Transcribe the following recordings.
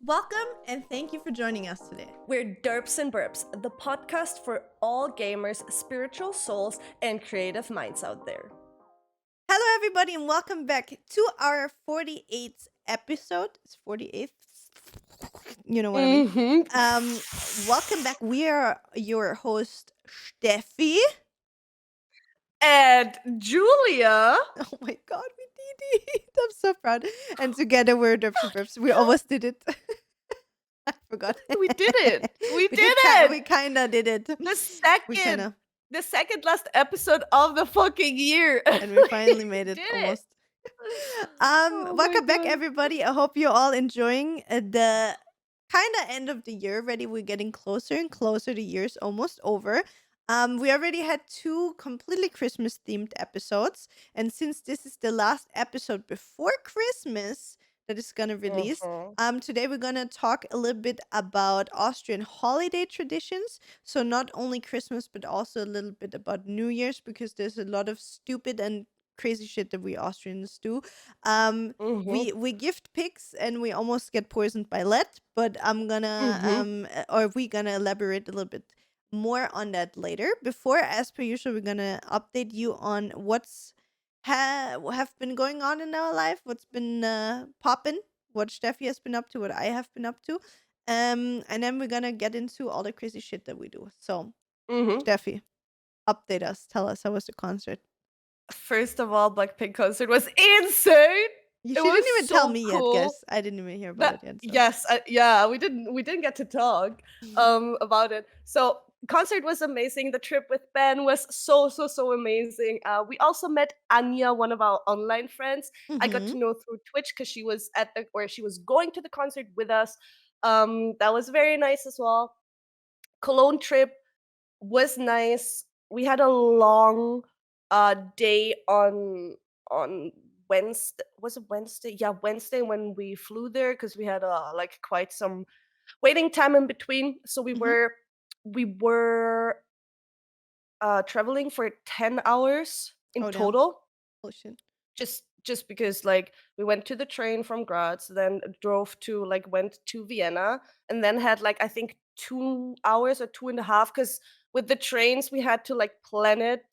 Welcome and thank you for joining us today. We're Derps and Burps, the podcast for all gamers, spiritual souls, and creative minds out there. Hello, everybody, and welcome back to our 48th episode. It's 48th. You know what I mean? Welcome back. We are your host, Stefie. And Julia. Oh my god, we did it. I'm so proud. And together we're Derps and Burps. We almost did it. I forgot. We did it. We kind of did it. The second last episode of the fucking year. And we finally made it did almost. Oh my Welcome back, God. everybody. I hope you're all enjoying the kind of end of the year already. We're getting closer and closer. The year's almost over. We already had 2 completely Christmas themed episodes, and since this is the last episode before Christmas that is gonna release, today we're gonna talk a little bit about Austrian holiday traditions. So not only Christmas, but also a little bit about New Year's, because there's a lot of stupid and crazy shit that we Austrians do. We gift pigs and we almost get poisoned by lead, but we're gonna elaborate a little bit more on that later. Before, as per usual, we're gonna update you on what's have been going on in our life, what's been popping, what Steffi has been up to, what I have been up to. And then we're gonna get into all the crazy shit that we do. So, Steffi, update us. Tell us, how was the concert? First of all, Blackpink concert was insane. You It didn't was even so tell me cool. yet, guys. I didn't even hear about it yet. So. Yes, we didn't get to talk about it. So concert was amazing. The trip with Ben was so amazing. We also met Anya, one of our online friends. I got to know through Twitch because she was she was going to the concert with us. That was very nice as well. Cologne trip was nice. We had a long day on Wednesday. Was it Wednesday? Yeah, Wednesday when we flew there, because we had like quite some waiting time in between. So we were traveling for 10 hours in total. Oh shit. Just because like we went to the train from Graz, then drove to went to Vienna, and then had like I think 2 hours or 2.5, because with the trains we had to like plan it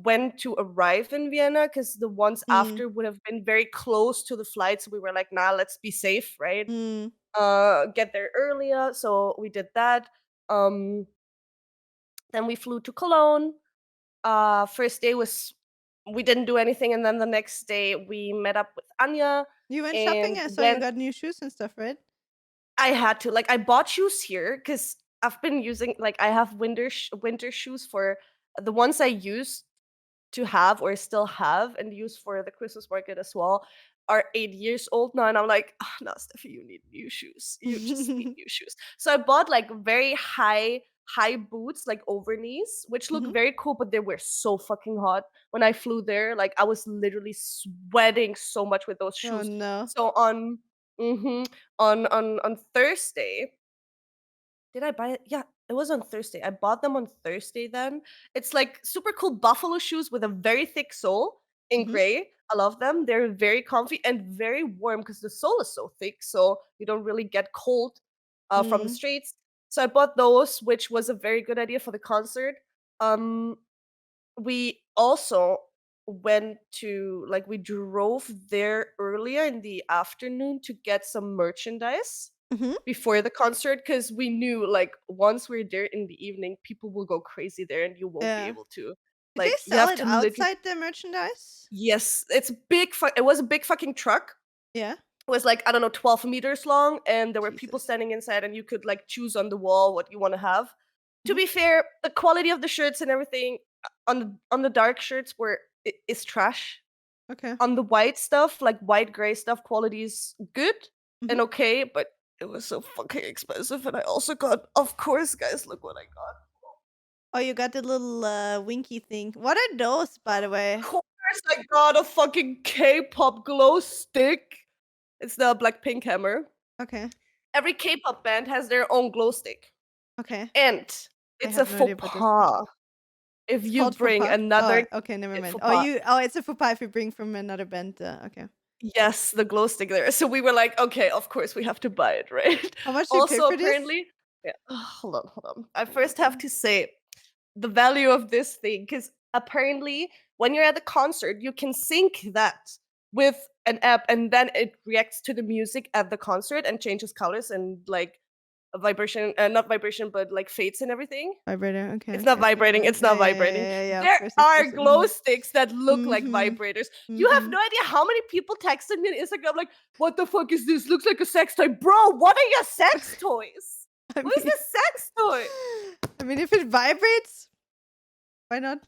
when to arrive in Vienna, because the ones after would have been very close to the flight. So we were like, nah, let's be safe, right? Get there earlier. So we did that. Then we flew to Cologne. First day was we didn't do anything, and then the next day we met up with Anya. You went shopping, and so you got new shoes and stuff, right? I had to, like, I bought shoes here because I've been using, like, I have winter shoes for the ones I used to have or still have and use for the Christmas market as well are 8 years old now, and I'm like, no, Steffi, you need new shoes. You just need new shoes. So I bought like very high boots, like over knees, which look very cool, but they were so fucking hot when I flew there. Like I was literally sweating so much with those shoes. Oh no. So on Thursday, did I buy it? Yeah, it was on Thursday. I bought them on Thursday then. It's like super cool buffalo shoes with a very thick sole in gray. I love them. They're very comfy and very warm because the sole is so thick, so you don't really get cold from the streets. So I bought those, which was a very good idea for the concert. We also went to we drove there earlier in the afternoon to get some merchandise before the concert, because we knew like once we're there in the evening, people will go crazy there and you won't be able to. Did they You sell have it to outside the merchandise? Yes, it's big. It was a big fucking truck. Yeah. It was like, I don't know, 12 meters long, and there were people Jesus. standing inside, and you could like choose on the wall what you want to have. To be fair, the quality of the shirts and everything on the dark shirts is trash. Okay. On the white stuff, like white gray stuff, quality is good and okay, but it was so fucking expensive. And I also got, of course, guys, look what I got. Oh, you got the little winky thing. What are those, by the way? Of course, I got a fucking K-pop glow stick. It's the Blackpink hammer. Okay. Every K-pop band has their own glow stick. Okay. And it's a faux pas if you bring another. Okay, never mind. Faux pas. It's a faux pas if you bring from another band. Okay. Yes, the glow stick there. So we were like, "Okay, of course we have to buy it, right?" How much do you pay Also, for this? apparently yeah, hold on. I first have to say the value of this thing, because apparently when you're at a concert, you can sync that with an app, and then it reacts to the music at the concert and changes colors and, like, a vibration not vibration, but, like, fades and everything. Vibrator. Okay, It's not okay, okay. vibrating, it's Okay, not yeah, yeah, vibrating. yeah, yeah. Of There course, of are course. glow sticks that look like Mhm. vibrators. You have Mhm. no idea how many people texted me on Instagram like, "What the fuck is this? Looks like a sex toy." Bro, what are your sex toys? I What is mean, this sex toy? I mean, if it vibrates, why not?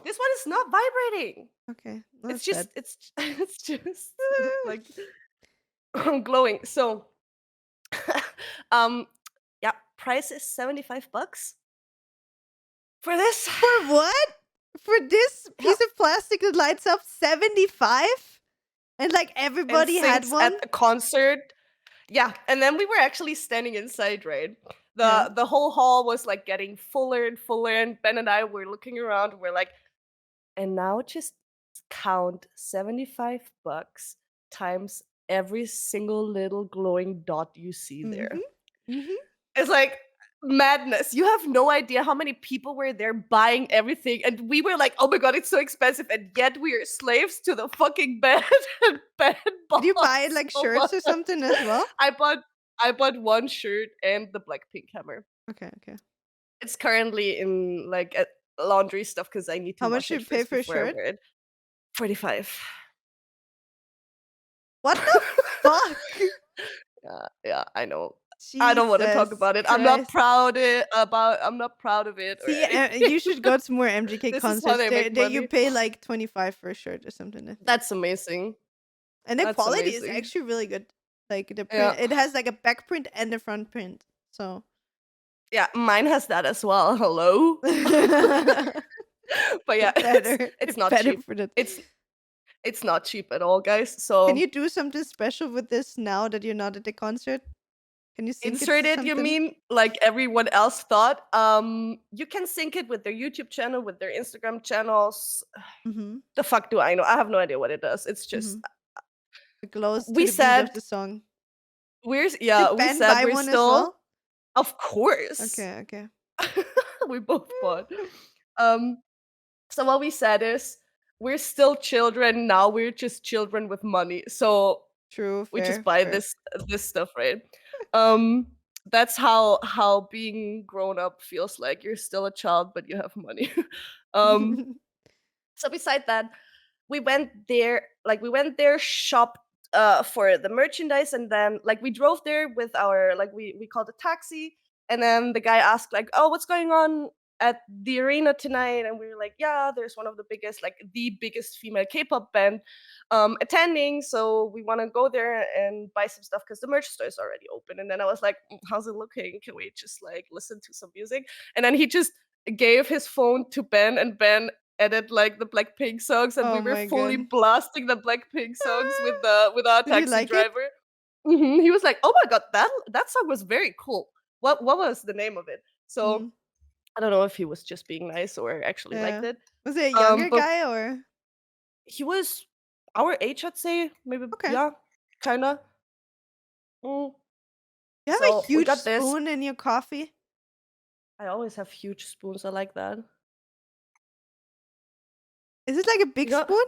This one is not vibrating. Okay, well, It's that's just sad. it's just like glowing. So um yeah, price is 75 bucks for this. For what? For this Yeah. piece of plastic that lights up 75? And like And everybody had sinks at one? the concert. Yeah, and then we were actually standing inside, right? Yeah. The whole hall was like getting fuller and fuller, and Ben and I were looking around. We're like, and now just count 75 bucks times every single little glowing dot you see Mhm. there. Mhm. It's like madness. You have no idea how many people were there buying everything. And we were like, oh my god, it's so expensive. And yet we are slaves to the fucking bed. And Ben Did you bought buy like so shirts or much. something as well? I bought I bought one shirt and the Blackpink hammer. Okay, okay. It's currently in like a laundry stuff because I need to How much wash do it you pay first for a before I shirt? wear it. 45. What the fuck? Yeah, yeah, I know. I don't want to talk Jesus about it. Christ. I'm not proud of it or See, anything. you should go to more MGK This is how concerts. they There, make there you money. pay like 25 for a shirt or something, I think. That's amazing. And the That's quality is amazing. actually really good. Like the Yeah. print, it has like a back print and a front print. So Yeah, mine has that as well. Hello? But yeah, it's not better cheap. for that. It's it's not cheap at all, guys. Can So you do something special with this now that you're not at the concert? Can you sync it insert to it, you something? mean? Like everyone else thought. You can sync it with their YouTube channel, with their Instagram channels. Mm-hmm. The fuck do I know? I have no idea what it does. It's Mm-hmm. just It glows to we the beat of said the song. yeah, Did we Ben said buy we're one as still well? of course. Okay, okay. We both bought. Um so what we said is we're still children now, we're just children with money. So True, we just fair, buy fair. this stuff, right? Um, that's how being grown up feels like. You're still a child, but you have money. um, so beside that, we went there, shopped for the merchandise, and then like we drove there with our like we called a taxi, and then the guy asked like, "Oh, what's going on at the arena tonight?" And we were like, "Yeah, there's one of the biggest, like the biggest female K-pop band attending, so we want to go there and buy some stuff because the merch store is already open." And then I was like, "How's it looking? Can we just like listen to some music?" And then he just gave his phone to Ben, and Ben added like the Blackpink songs, and we Oh were my fully god. blasting the Blackpink songs with our Did he taxi like it? driver. He was like, "Oh my god, that song was very cool. What was the name of it?" So Mm, I don't know if he was just being nice or actually liked yeah. it. Was it a younger But guy or? he was our age, I'd say, maybe, Okay. yeah, kinda. Mm. You have a So we huge got this. spoon in your coffee? I always have huge spoons. I like that. Is it like a big You got spoon?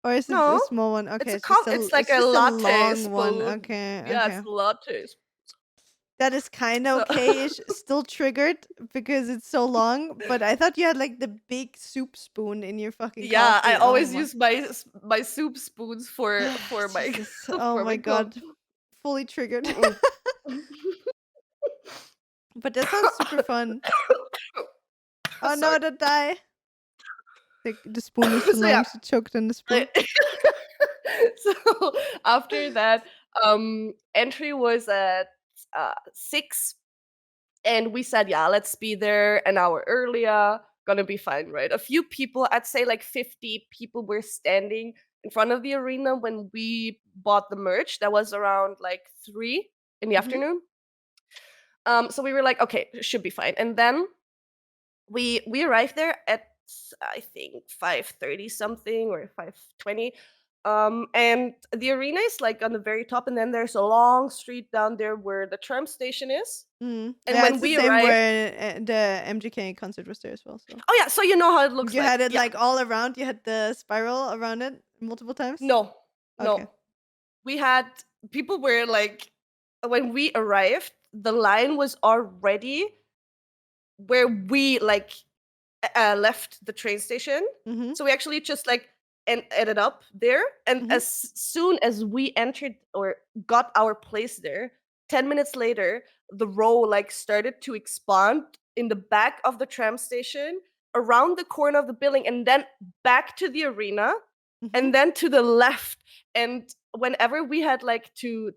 Or is it a no. small one? Okay, It's like it's a just a latte long one. spoon. Okay, Yeah, it's okay. latte. That is kind of So okay-ish. Still triggered because it's so long, but I thought you had like the big soup spoon in your fucking yeah, I coffee. Oh always my. use my soup spoons for my Jesus. Oh for my my coffee. god. Fully triggered. Mm-mm. But that sounds super fun. Oh no, Sorry. don't die. The spoon was too So yeah, long. She choked on the I spoon. so after that, entry was at 6, and we said, yeah, let's be there an hour earlier. Gonna be fine, right? A few people, I'd say like 50 people, were standing in front of the arena when we bought the merch. That was around like 3 in the Mhm. afternoon. So we were like, okay, should be fine. And then we arrived there at I think 5:30 something or 5:20. And the arena is like on the very top, and then there's a long street down there where the tram station is. Mm. And Yeah, when it's the we same arrived, where the MGK concert was there as well. So oh yeah, so you know how it looks you like. had it Yeah. like all around. You had the spiral around it multiple times. No, Okay. no. We had people were like, when we arrived, the line was already where we like left the train station. Mm-hmm. So we actually just like ended up there. And Mm-hmm. as soon as we entered or got our place there, 10 minutes later, the row like started to expand in the back of the tram station, around the corner of the building, and then back to the arena, Mm-hmm. and then to the left. And whenever we had like to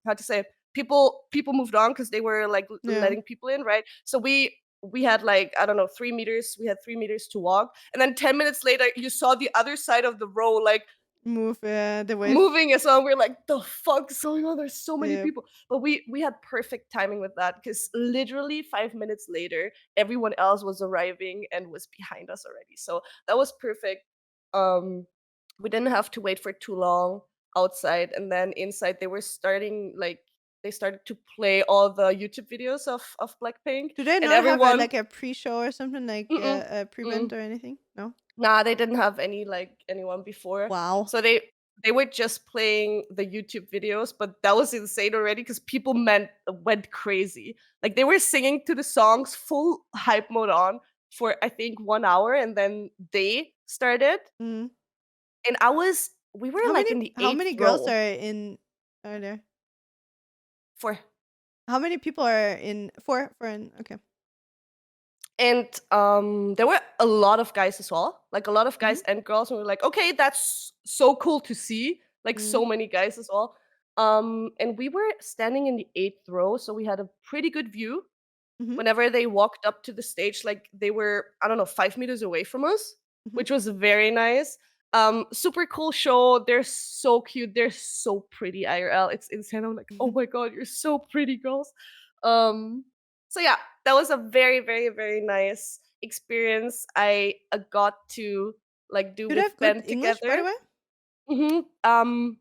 how to say it, people moved on because they were like Yeah. letting people in, right? So we had like, I don't know, 3 meters. We had 3 meters to walk, and then 10 minutes later, you saw the other side of the row like Move the wave. moving as well. We're like, the fuck's going on? There's so many Yeah. people. But we had perfect timing with that because literally 5 minutes later, everyone else was arriving and was behind us already. So that was perfect. Um, we didn't have to wait for too long outside, and then inside they were starting like they started to play all the YouTube videos of Blackpink, Do they and not have a everyone. like a pre-show or something like Mm-mm, a mm. prevent or anything? No. Nah, they didn't have anyone before. Wow. So they were just playing the YouTube videos, but that was insane already because people went crazy. Like they were singing to the songs full hype mode on for I think 1 hour, and then they started. Mm. And we were How like many in the how eighth many girls row are there? for. How many people are in for an okay. And there were a lot of guys as well, like a lot of Mm-hmm. guys and girls, and we were like, okay, that's so cool to see, like Mm-hmm. so many guys as well. And we were standing in the eighth row, so we had a pretty good view. Mm-hmm. Whenever they walked up to the stage, like they were, I don't know, 5 meters away from us, Mm-hmm. which was very nice. Super cool show. They're so cute. They're so pretty IRL. It's insane. I'm like, oh my god, you're so pretty, girls. Um, so yeah, that was a very, very, very nice experience. I got to like do Do they with have good Ben English, by the together. way? hmm Um,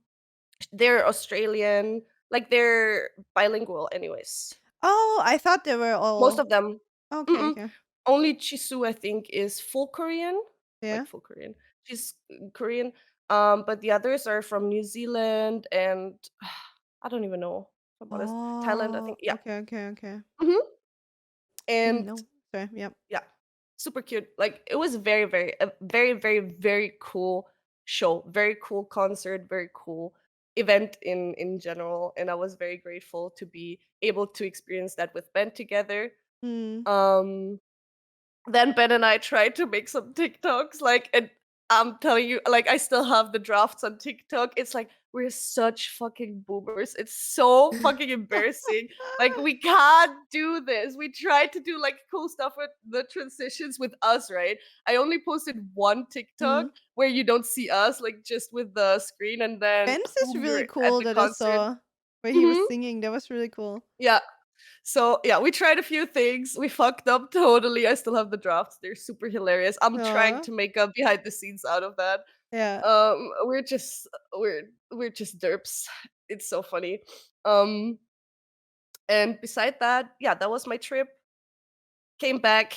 they're Australian, like they're bilingual, anyways. Oh, I thought they were Most all of them. okay, Mm-mm. okay. Only Chisu, I think, is full Korean, Yeah. like full Korean. She's Korean. But the others are from New Zealand and I don't even know. If I'm honest, Thailand, I Oh, think. Yeah. okay, okay, okay. hmm Didn't And know. Sorry, yep. yeah, super cute. Like it was a very, very, very cool show, very cool concert, very cool event in general. And I was very grateful to be able to experience that with Ben together. Mm. Um, then Ben and I tried to make some TikToks, like, and I'm telling you, like, I still have the drafts on TikTok. It's like we're such fucking boomers. It's so fucking embarrassing. Like, we can't do this. We tried to do like cool stuff with the transitions with us, right? I only posted one TikTok Mm. where you don't see us, like just with the screen, and then Ben's is boom, really you're at cool the that I concert. saw where he was hmm singing. That was really cool. Yeah. So yeah, we tried a few things. We fucked up totally. I still have the drafts. They're super hilarious. I'm trying Aw. to make a behind the scenes out of that. Yeah. We're just we're just derps. It's so funny. Um, and beside that, yeah, that was my trip. Came back,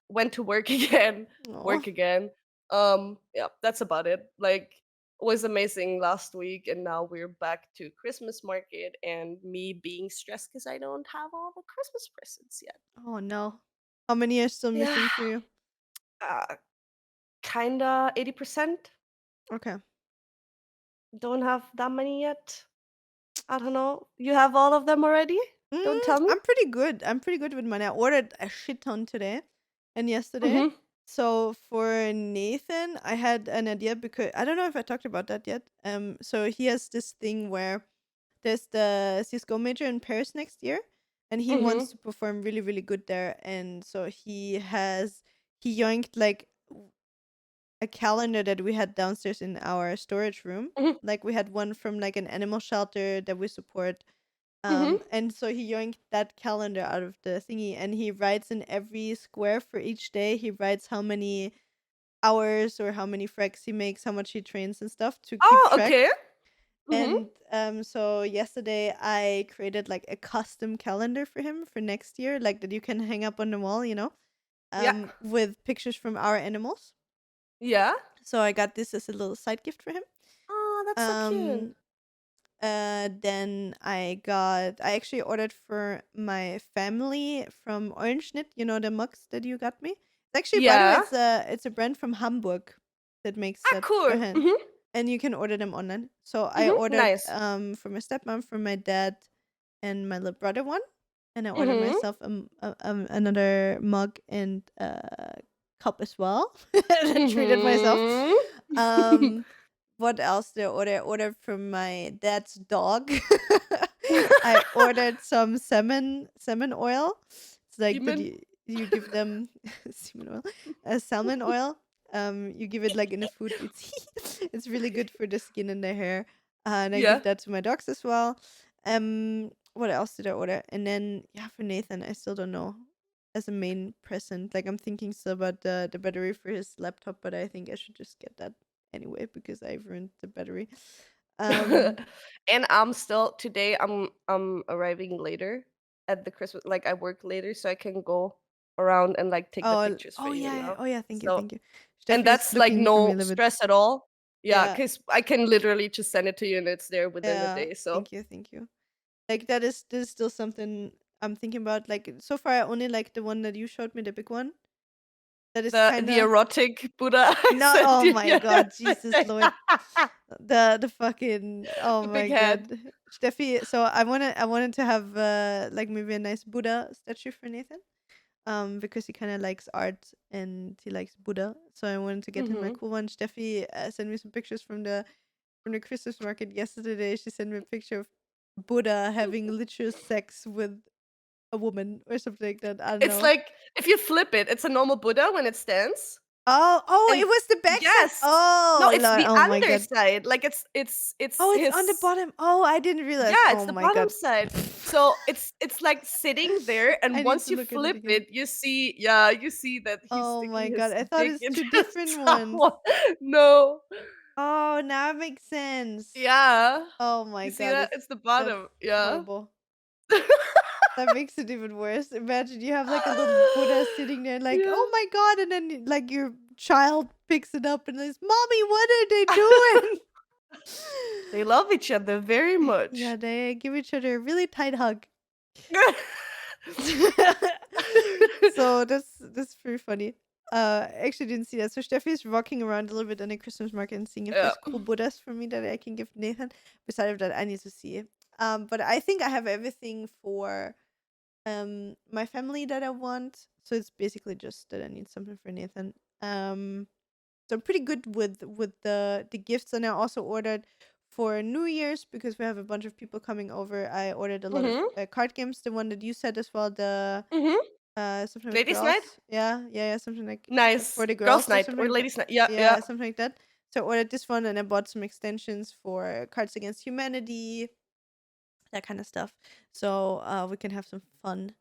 went to work again, Aw. work again. Yeah, that's about it. Like was amazing last week, and now we're back to Christmas market and me being stressed because I don't have all the Christmas presents yet. Oh no. How many are still Yeah, missing for you? uh, kinda 80%. Okay. Don't have that many yet. I don't know. You have all of them already? Don't tell me. I'm pretty good. I'm pretty good with money. I ordered a shit ton today and yesterday. Mhm. So for Nathan, I had an idea because I don't know if I talked about that yet. So he has this thing where there's the Cisco major in Paris next year, and he wants Mhm. to perform really, really good there. And so he yoinked like a calendar that we had downstairs in our storage room. Mhm. Like we had one from like an animal shelter that we support. Mhm. And so he yoinked that calendar out of the thingy, and he writes in every square for each day. He writes how many hours or how many frags he makes, how much he trains and stuff to keep Oh, track. okay. Mhm. And so yesterday I created like a custom calendar for him for next year, like that you can hang up on the wall, Yeah. with pictures from our animals. Yeah. So I got this as a little side gift for him. Oh, that's so cute. Um, then I actually ordered for my family from Orange Knit, the mugs that you got me. It's actually, by the way, Yeah. it's a brand from Hamburg that makes Ah, that for cool. hand. Mhm. And you can order them online. So I Mhm. ordered Nice. for my stepmom, for my dad, and my little brother one, and I ordered Mhm. myself another mug and cup as well. And I treated myself. Mhm. Um, what else did I order? I ordered from my dad's dog. I ordered some salmon oil. It's like that Demon. you give them semen oil, salmon oil. You give it like in a food. It's really good for the skin and the hair. And I Yeah. give that to my dogs as well. What else did I order? And then yeah, for Nathan, I still don't know. As a main present, like I'm thinking still about the battery for his laptop, but I think I should just get that anyway because I've ruined the battery. Um, And I'm still today I'm arriving later at the Christmas, like I work later so I can go around and like take the pictures for oh you, yeah, oh yeah, thank you, So thank you. and Steffi is that's like looking for me a no little bit. stress at all. Yeah, Yeah, cuz I can literally just send it to you and it's there within a yeah, day. So thank you, thank you. Like that is still something I'm thinking about. Like so far, I only like the one that you showed me, the big one. That is kind the of erotic Buddha I not. sent Oh you my god, Jesus yesterday. Lord, the fucking oh The my big head. god, Steffi. So I wanted to have like maybe a nice Buddha statue for Nathan. Because he kind of likes art and he likes Buddha. So I wanted to get him a Mhm. cool one. Steffi sent me some pictures from the Christmas market yesterday. She sent me a picture of Buddha having literal sex with a woman or something like that. I don't It's know. like if you flip it, it's a normal Buddha when it stands. Oh, it And was the backside. yes. No, Oh, it's Lord. the Oh my god. underside. Like it's Oh, it's on the his. bottom. Oh, I didn't realize. Yeah, it's Oh the my bottom god. side. So it's like sitting there, I and need once to you look at it flip again. it, you see that he's Oh my sticking god. his I thought dick it's two into different ones. someone. No. Oh, now it makes sense. Yeah. Oh my You see god, that? it's It's the that's bottom. Yeah. horrible. That makes it even worse. Imagine you have like a little Buddha sitting there, like, Yeah. oh my god, and then like your child picks it up and is, Mommy, what are they doing? They love each other very Yeah, much. they give each other a really tight hug. So that's pretty funny. I actually didn't see that. So Steffi is walking around a little bit in a Christmas market and seeing if Yeah. there's cool Buddhas for me that I can give Nathan. Besides of that, I need to see it. But I think I have everything for my family that I want. So it's basically just that I need something for Nathan. So I'm pretty good with the gifts, and I also ordered for New Year's because we have a bunch of people coming over. I ordered a lot of Mhm. card games. The one that you said as well, the Mhm. something with Ladies' night? girls. Yeah, yeah, yeah, something like for Nice. the Girls' girls or night something or like that. ladies' night. Yeah, yeah. Yeah, something like that. So I ordered this one, and I bought some extensions for Cards Against Humanity, that kind of stuff. So we can have some fun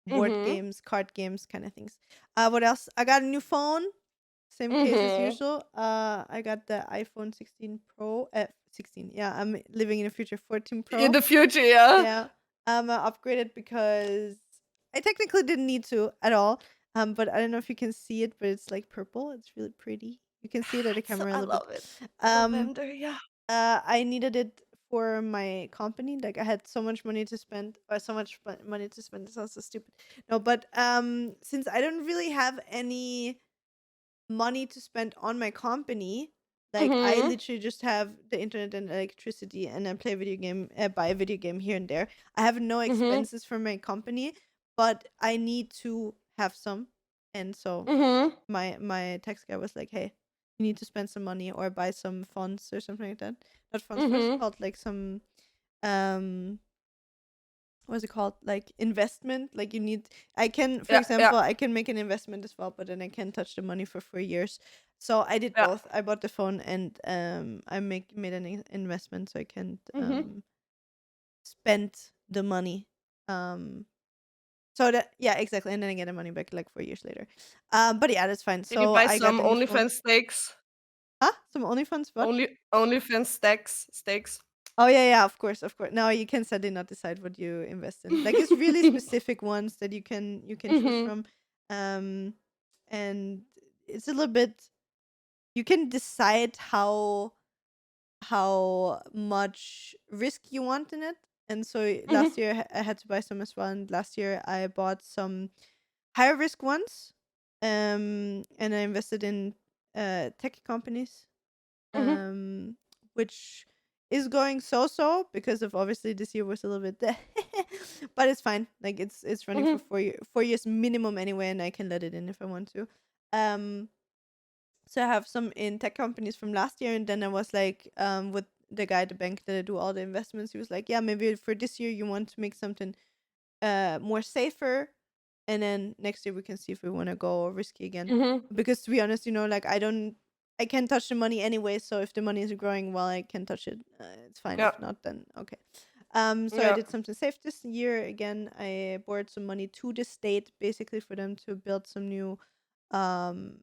board Mhm. games, card games, kind of things. What else? I got a new phone. Same case as Mhm. usual. I got the iPhone 16 Pro. 16. Yeah, I'm living in the future. 14 In Pro. the future, yeah. Yeah. I upgraded because I technically didn't need to at all. But I don't know if you can see it, but it's like purple. It's really pretty. You can see it at the It's so camera a I little bit. love it. Um, Lavender, yeah. I needed it for my company. Like I had so much money to spend, or so much money to spend. This sounds so stupid. No, but since I don't really have any money to spend on my company, like I Mhm. literally just have the internet and electricity, and I play a video game, buy a video game here and there. I have no Mhm. expenses for my company, but I need to have some, and so Mhm. my tax guy was like, "Hey, you need to spend some money or buy some funds or something like that. Not funds. What is it Mhm. called? Like some um." What's it called? Like investment. Like you need. I can, for Yeah, yeah, example, I can make an investment as well, but then I can't touch the money for 4 years. So I did yeah. both. I bought the phone and I made an investment, so I can Mhm. spend the money. Um, So that yeah, exactly, and then I get the money back like 4 years later. But yeah, that's fine. Did you So buy I got some the new phone. OnlyFans steaks? Huh? Some OnlyFans? What? OnlyFans steaks? Oh yeah, yeah, of course, of course. Now you can suddenly not decide what you invest in. Like it's really specific ones that you can choose Mhm. from, um, and it's a little bit. You can decide how much risk you want in it. And so last Mhm. year I had to buy some as well. And last year I bought some higher risk ones, and I invested in tech companies, Mhm. um, which is going so because of obviously this year was a little bit, but it's fine. Like it's running for Mhm. 4 years minimum anyway, and I can let it in if I want to. Um, so I have some in tech companies from last year, and then I was like, with the guy at the bank that I do all the investments, he was like, yeah, maybe for this year you want to make something more safer, and then next year we can see if we want to go risky again. Mhm. Because to be honest, like I can't touch the money anyway. So if the money is growing, well, I can touch it. It's fine. Yeah. If not, then okay. So I Yeah. did something safe this year again. I borrowed some money to the state basically for them to build some new um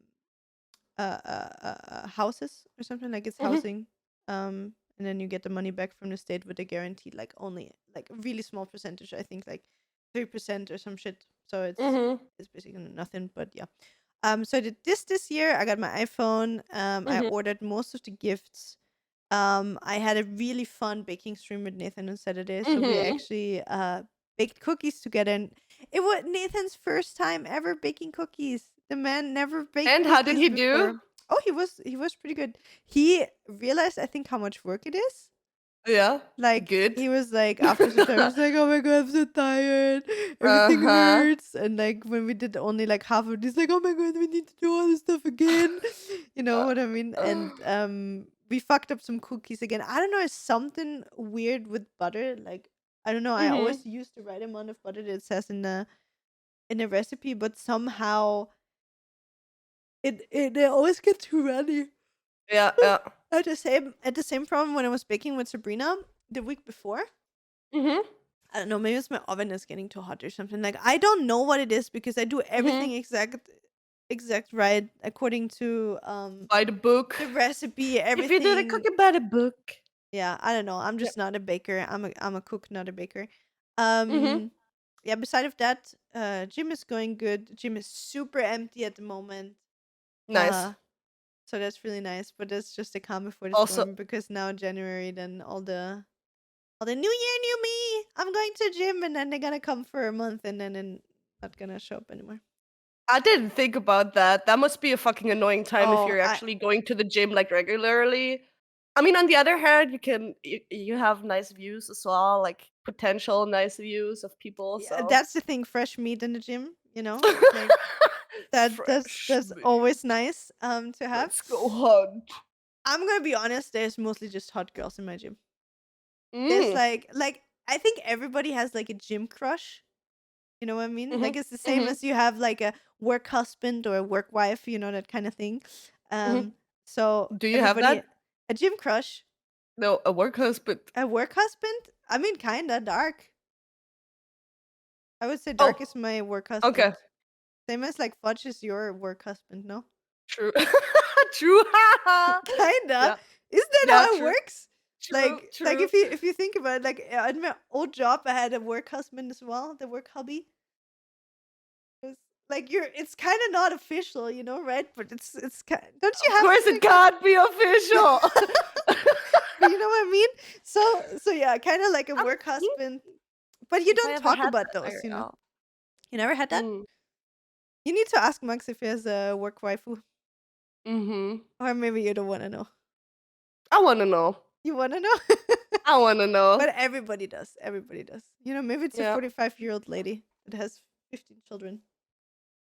houses or something, like it's Mhm. housing, and then you get the money back from the state with a guaranteed like only like a really small percentage, I think like 3% or some shit. So Mhm. it's basically nothing, but yeah. So I did this year. I got my iPhone. I Mhm. ordered most of the gifts. I had a really fun baking stream with Nathan on Saturday, so we Mhm. actually baked cookies together, and it was Nathan's first time ever baking cookies. The man never baked And how did cookies he do? before. Oh, he was pretty good. He realized, I think, how much work it is. Yeah. Like Good. he was like after some time, he's like, "Oh my god, I'm so tired. Everything Uh-huh. hurts." And like when we did only like half of it, he's like, "Oh my god, we need to do all this stuff again." You know Uh, what I mean? uh. And we fucked up some cookies again. I don't know, it's something weird with butter. Like I don't know. I Mhm. always use the right amount of butter that it says in the recipe, but somehow they always get too runny. Yeah, yeah. At the same problem when I was baking with Sabrina the week before. Mhm. I don't know, maybe it's my oven is getting too hot or something. Like I don't know what it is because I do everything Mhm. exact right according to By the book. the recipe, If you do the everything. cooking by the book. Yeah, I don't know. I'm Yeah. just not a baker. I'm a cook, not a baker. Mhm. Um yeah, beside of that, gym is going good. Gym is super empty at the moment. Nice. Uh so that's really nice, but that's just a calm before the Also, storm because now January, then all the new year, new me. I'm going to gym, and then they're gonna come for a month, and then not gonna show up anymore. I didn't think about that. That must be a fucking annoying time if Oh, you're actually going to the gym, like, regularly. I mean, on the other hand, you have nice views as well, like, potential nice views of people, yeah, so that's the thing. Fresh meat in the gym, like that. That's Fresh that's meat. always nice to have. Let's go hunt. I'm gonna be honest. There's mostly just hot girls in my gym. There's Mm. like I think everybody has like a gym crush. You know what I mean? Like Mhm. it's the same Mhm. as you have like a work husband or a work wife. That kind of thing. Mhm. So Do you have everybody that? a gym crush. No, a work husband. A work husband? I mean, kinda dark. I would say dark Oh, is my work okay. husband. Same as like Fudge is your work husband, no? True. True. Kinda. Yeah. Isn't that Yeah, how it true. works? True, Like true. if you think about it, like at my old job, I had a work husband as well, the work hubby. It was like it's kind of not official, right? But it's kind. Don't you Of have course something it like that? can't be official. But you know what I mean? So yeah, kind of like a I'm work thinking husband. But you if I don't ever talk had about that those. IRL. You never had that? Mm. You need to ask Max if he has a work waifu. Mhm. Or maybe you don't wanna know. I wanna know. You wanna know? I wanna know. But everybody does. Everybody does. Maybe it's a Yeah. 45-year-old lady that has 15 children.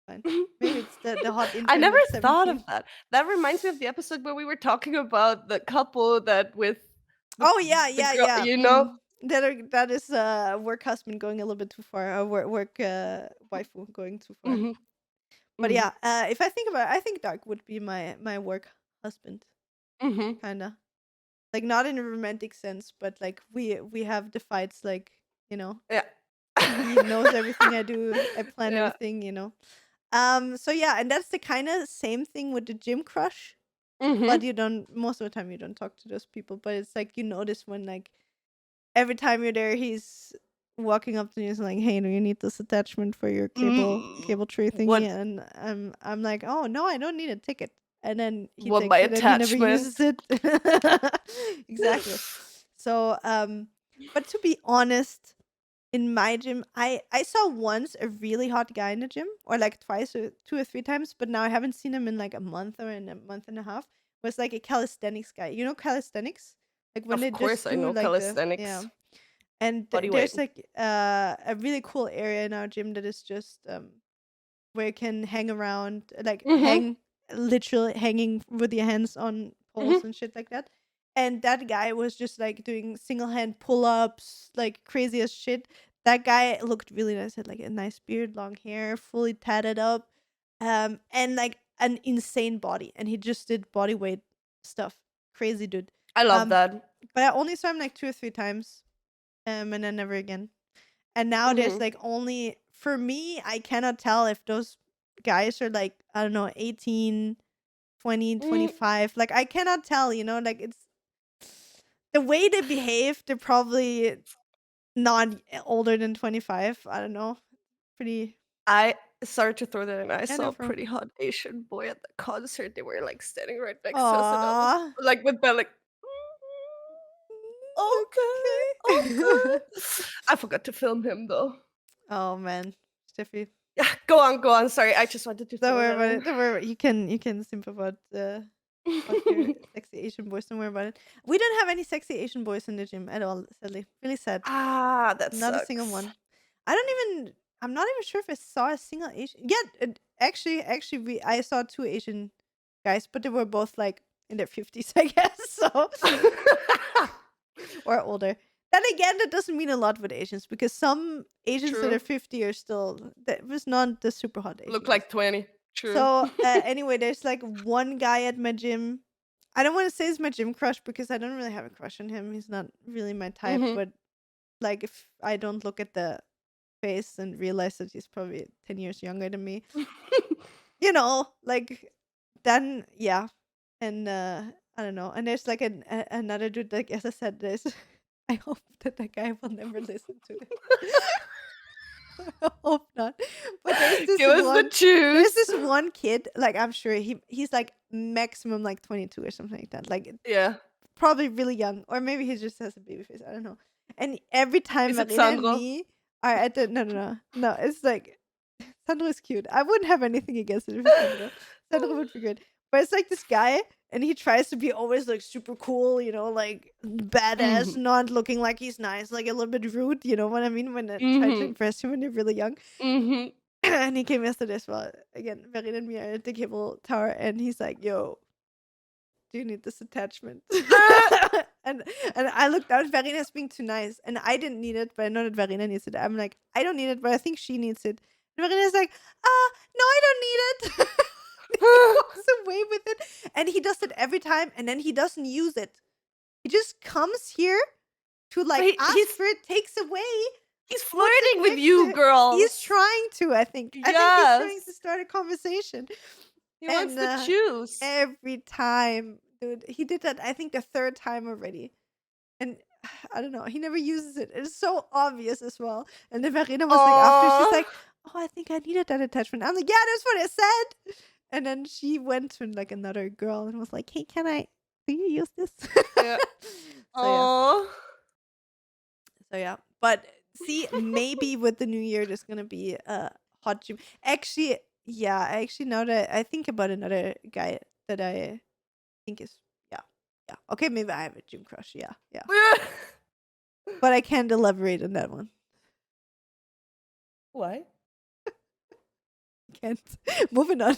Fine. Maybe it's the hot I intern never with thought of 17. that. That reminds me of the episode where we were talking about the couple that with the Oh yeah, the yeah, girl, yeah. you know? That is work husband going a little bit too far. Work waifu going too far. Mhm. But Mhm. yeah, if I think about it, I think Dark would be my work husband, Mhm. kinda. Not in a romantic sense, but like we have the fights, like. Yeah. He knows everything I do. I plan Yeah. everything, you know. So yeah, and that's the kind of same thing with the gym crush. But Mhm. you don't most of the time you don't talk to those people. But it's like you notice when like every time you're there, he's walking up to you and like, "Hey, do you need this attachment for your Mm, cable tray thingy?" what And I'm like, "Oh no, I don't need a ticket." And then he what my takes it and he never attachment. uses it. Exactly. So but to be honest, in my gym, I saw once a really hot guy in the gym, or like twice or 2 or 3 times, but now I haven't seen him in like a month or in a month and a half. Was like a calisthenics guy. You know calisthenics? Like when Of they course, just I do know like the yeah. calisthenics. And Body weight. there's like a really cool area in our gym that is just where you can hang around, like Mhm. hang literally hanging with your hands on Mhm. poles and shit like that. And that guy was just like doing single hand pull ups, like crazy as shit. That guy looked really nice, had like a nice beard, long hair, fully tatted up, and like an insane body. And he just did body weight stuff. Crazy dude. I love Um, that. but I only saw him like 2 or 3 times, and then never again. And now there's Mhm. like only for me, I cannot tell if those guys are like, I don't know, 18, 20, Mm, 25. Like I cannot tell, you know, like it's the way they behave, they're probably not older than 25. I don't know. Pretty I sorry to throw that in. I yeah, saw no a from. pretty hot Asian boy at the concert. They were like standing right next to us, and I was Aw. like with Ben, like, okay, okay. Okay. I forgot to film him though. Oh man. Steffi. Yeah, go on, go on. Sorry, I just wanted to Don't throw worry that about in. it. Don't worry about it. You can simp about your sexy Asian boys. Don't worry about it. We don't have any sexy Asian boys in the gym at all, sadly. Really sad. Ah, that Not a single sucks. one. I don't even. I'm not even sure if I saw a single Asian. Yeah, actually, I saw two Asian guys, but they were both like in their 50s, I guess. So or older. Then again, that doesn't mean a lot with Asians because some Asians that are True. 50 are still that was not the super hot Asian Look guys. like 20. True. So anyway, there's like one guy at my gym. I don't want to say he's my gym crush because I don't really have a crush on him. He's not really my type. Mhm. But like, if I don't look at the face and realize that he's probably 10 years younger than me, you know, like then yeah. And I don't know. And there's like another dude. Like as I said, there's. I hope that guy will never listen to this. I hope not. But Give us the there's juice. this one kid, like I'm sure he's like maximum like 22 or something like that. Like Yeah. probably really young. Or maybe he just has a baby face. I don't know. And every time Is it Marina and Sandro? me are at the no, it's like Sandro is cute. I wouldn't have anything against it if it's Sandro. Sandro would be good. But it's like this guy, and he tries to be always like super cool, you know, like badass, Mhm. not looking like he's nice, like a little bit rude, you know what I mean? When I try to Mhm. impress him when they're really young. Mhm. And he came yesterday as well. Again, Verena and me are at the cable tower, and he's like, "Yo, do you need this attachment?" and and I looked down. Verina's being too nice, and I didn't need it, but I know that Verena needs it. I'm like, I don't need it, but I think she needs it. And Verina's like, no, I don't need it. He walks away with it, and he does it every time, and then he doesn't use it. He just comes here to But like he ask he's for it, takes away, he's puts it flirting with next you, to. He's girls. trying to. I think. I think he's trying to Yes. start a conversation, He wants and the juice. every time, dude, he did that. I think the third time already, and I don't know. He never uses it. It's so obvious as well. And then Verena was like, after she's Aw. like, "Oh, I think I needed that attachment." I'm like, "Yeah, that's what I said." And then she went to like another girl and was like, "Hey, can I? Do you use this?" Yeah. So yeah. Aw. So yeah, but see, maybe with the new year, there's gonna be a hot gym. Actually, yeah, actually, now that I think about another guy that I think is, yeah, yeah. Okay, maybe I have a gym crush. Yeah, yeah, but I can't elaborate on that one. Why? Can't. Moving on.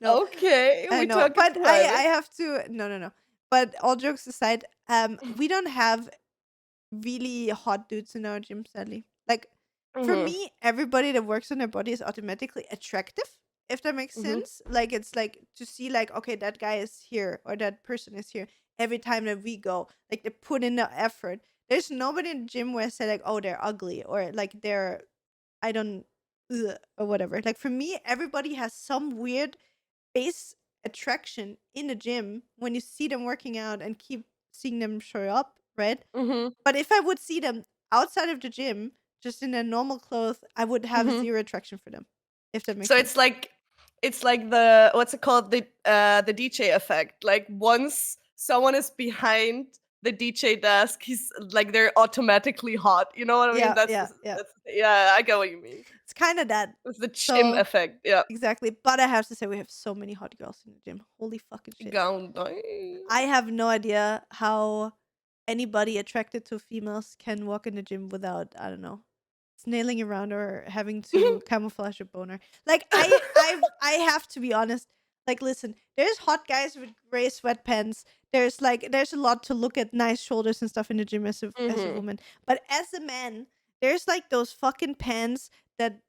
No, Okay, I we know, talk in but I private. have to. No, no, no. But all jokes aside, we don't have really hot dudes in our gym, sadly. Like, for Mhm. me, everybody that works on their body is automatically attractive, if that makes Mhm. sense. Like, it's like to see, like, okay, that guy is here or that person is here every time that we go. Like, they put in the effort. There's nobody in the gym where I say, like, oh, they're ugly or like they're I don't ugh, or whatever. Like for me, everybody has some weird base attraction in the gym when you see them working out and keep seeing them show up, right? Mhm. But if I would see them outside of the gym, just in their normal clothes, I would have Mhm. zero attraction for them, if that makes So sense. it's like the what's it called? The DJ effect. Like once someone is behind the DJ desk, he's like they're automatically hot. You know what I mean? Yeah, yeah, yeah. Yeah, I get what you mean. It's kind of that. It's the gym So effect. Yeah. exactly. But I have to say, we have so many hot girls in the gym. Holy fucking shit. Gown. I have no idea how anybody attracted to females can walk in the gym without, I don't know, snailing around or having to camouflage a boner. Like I have to be honest. Like listen, there's hot guys with gray sweatpants. There's a lot to look at, nice shoulders and stuff in the gym as a Mhm. woman. But as a man, there's like those fucking pants that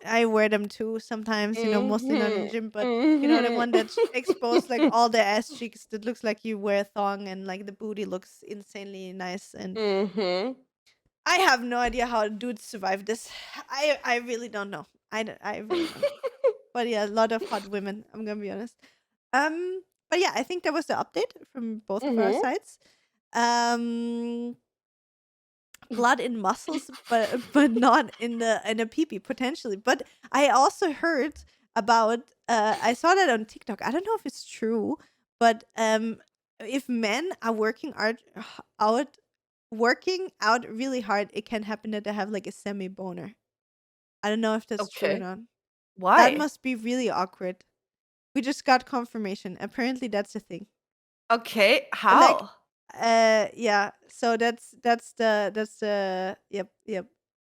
I wear them too sometimes, mostly not in the Mhm. gym, but the Mhm. one that's exposed like all the ass cheeks that looks like you wear a thong and like the booty looks insanely nice and Mhm. I have no idea how dudes survive this. I really don't know. I really don't know. But yeah, a lot of hot women, I'm gonna be honest. But yeah, I think that was the update from both of our Mhm. sides. Um Blood in muscles, but not in a pee potentially. But I also heard about I saw that on TikTok. I don't know if it's true, but if men are out working out really hard, it can happen that they have like a semi boner. I don't know if that's true or Okay. not. That Why? must be really awkward. We just got confirmation. Apparently that's a thing. Okay. Like How? yeah, so that's the yep.